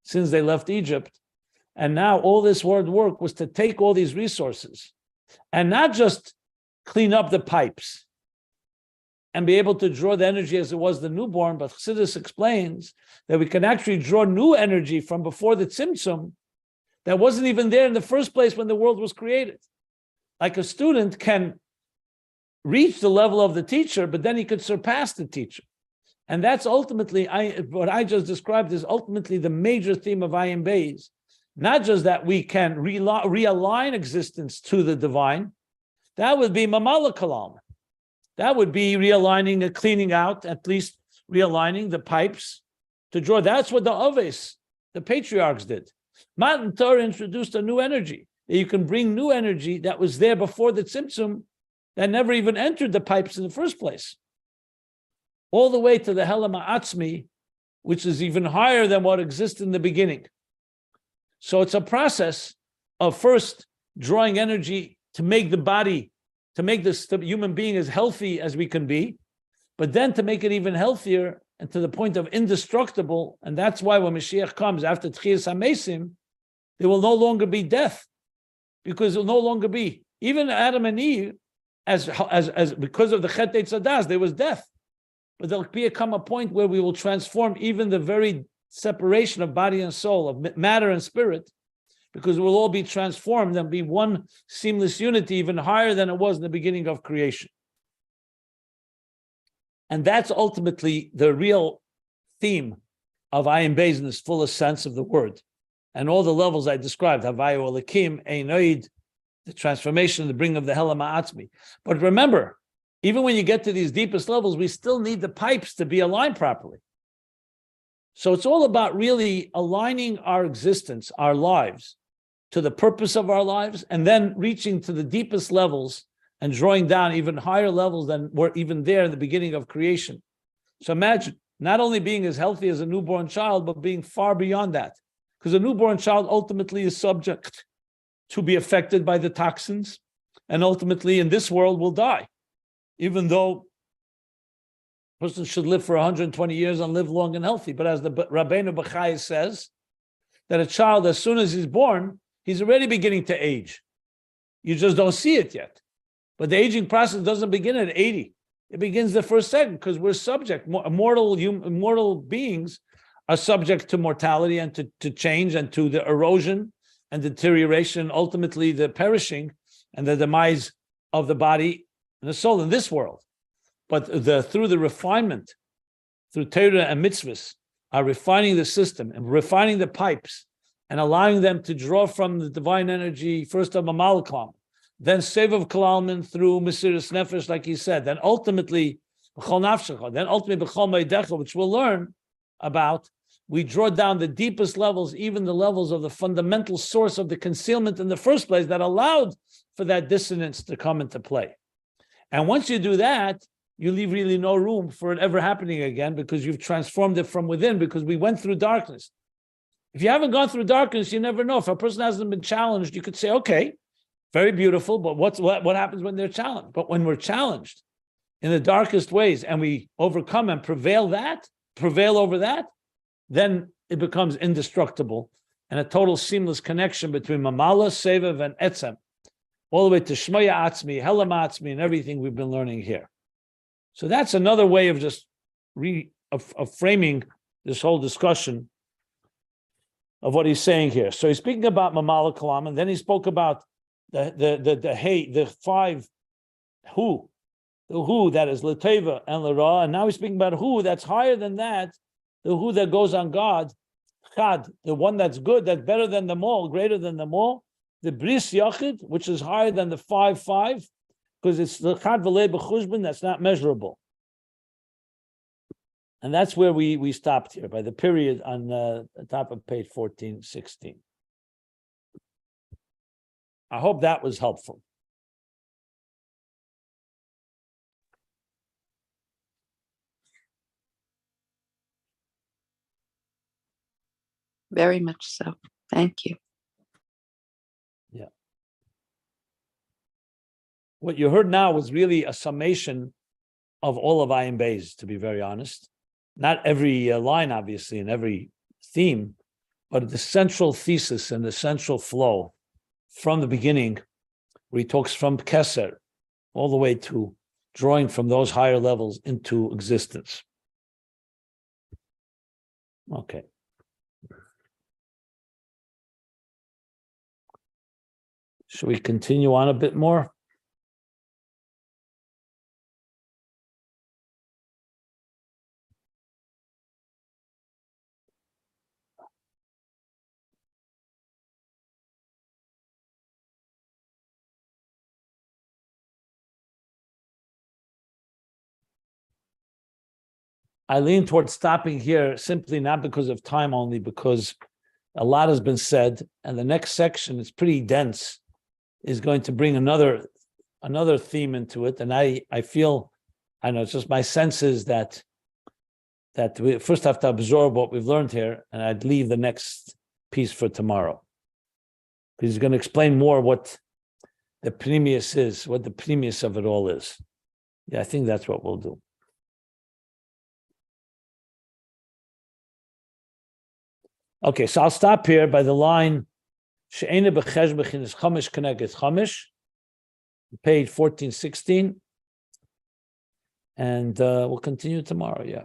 since they left Egypt. And now all this work was to take all these resources and not just clean up the pipes and be able to draw the energy as it was the newborn, but Chassidus explains that we can actually draw new energy from before the Tzimtzum that wasn't even there in the first place when the world was created. Like a student can reach the level of the teacher, but then he could surpass the teacher. And that's ultimately, what I just described is ultimately the major theme of Ayin Beis. Not just that we can realign existence to the divine, that would be mamala kalam. That would be realigning and cleaning out, at least realigning the pipes to draw. That's what the Aves, the patriarchs, did. Matan Torah introduced a new energy. You can bring new energy that was there before the Tzimtzum that never even entered the pipes in the first place. All the way to the Helam Ha'atzmi, which is even higher than what exists in the beginning. So it's a process of first drawing energy to make the body, to make this human being as healthy as we can be, but then to make it even healthier and to the point of indestructible. And that's why when Mashiach comes after Tchias HaMesim, there will no longer be death, because it will no longer be, even Adam and Eve, as because of the Chet Eitzadas, there was death. But there'll come a point where we will transform even the very separation of body and soul, of matter and spirit, because it will all be transformed and be one seamless unity, even higher than it was in the beginning of creation. And that's ultimately the real theme of Ayin Beis in its fullest sense of the word. And all the levels I described, Havayu Elikim, Einoid, the transformation, the bringing of the Helam Ha'atzmi. But remember, even when you get to these deepest levels, we still need the pipes to be aligned properly. So it's all about really aligning our existence, our lives, to the purpose of our lives, and then reaching to the deepest levels and drawing down even higher levels than were even there in the beginning of creation. So imagine not only being as healthy as a newborn child, but being far beyond that. Because a newborn child ultimately is subject to be affected by the toxins, and ultimately in this world will die. Even though a person should live for 120 years and live long and healthy. But as the Rabbeinu Bachai says, that a child, as soon as he's born, he's already beginning to age. You just don't see it yet. But the aging process doesn't begin at 80. It begins the first second, because we're subject. Immortal beings are subject to mortality and to change and to the erosion and deterioration, ultimately the perishing and the demise of the body and the soul in this world. But through the refinement, through Torah and mitzvahs, are refining the system and refining the pipes and allowing them to draw from the divine energy, first of Mamal Kalam, then Sevav Kalalman through Mesiras Nefesh, like he said, then ultimately B'chol Nafshecha, then ultimately B'chol Meidecha, which we'll learn about. We draw down the deepest levels, even the levels of the fundamental source of the concealment in the first place that allowed for that dissonance to come into play. And once you do that, you leave really no room for it ever happening again, because you've transformed it from within, because we went through darkness. If you haven't gone through darkness, you never know. If a person hasn't been challenged, you could say, okay, very beautiful, but what happens when they're challenged? But when we're challenged in the darkest ways and we overcome and prevail over that, then it becomes indestructible and a total seamless connection between Mamala, Sevav, and Etzem, all the way to Shmaya Atzmi, Helam Atzmi, and everything we've been learning here. So that's another way of just of framing this whole discussion of what he's saying here. So he's speaking about Mamala Kalam, and then he spoke about the five Hu, the Hu that is Lateva and Lara, and now he's speaking about Hu that's higher than that, the Hu that goes on God, Chad, the one that's good, that's better than them all, greater than them all, the Bris Yachid, which is higher than the 5, because it's the Chad V'lei B'chushbin that's not measurable. And that's where we stopped here, by the period on the top of page 1416. I hope that was helpful. Very much so. Thank you. Yeah. What you heard now was really a summation of all of Ayin Beis, to be very honest. Not every line, obviously, and every theme, but the central thesis and the central flow from the beginning, where he talks from Keser all the way to drawing from those higher levels into existence. Okay. Should we continue on a bit more? I lean towards stopping here simply not because of time only, because a lot has been said, and the next section is pretty dense, is going to bring another theme into it. And I feel, I know it's just my sense is that we first have to absorb what we've learned here, and I'd leave the next piece for tomorrow. He's going to explain more what the pnimius is, what the pnimius of it all is. Yeah, I think that's what we'll do. Okay, so I'll stop here by the line She'ena b'chesh b'chinas chomish connected chomish, page 1416, and we'll continue tomorrow. Yeah.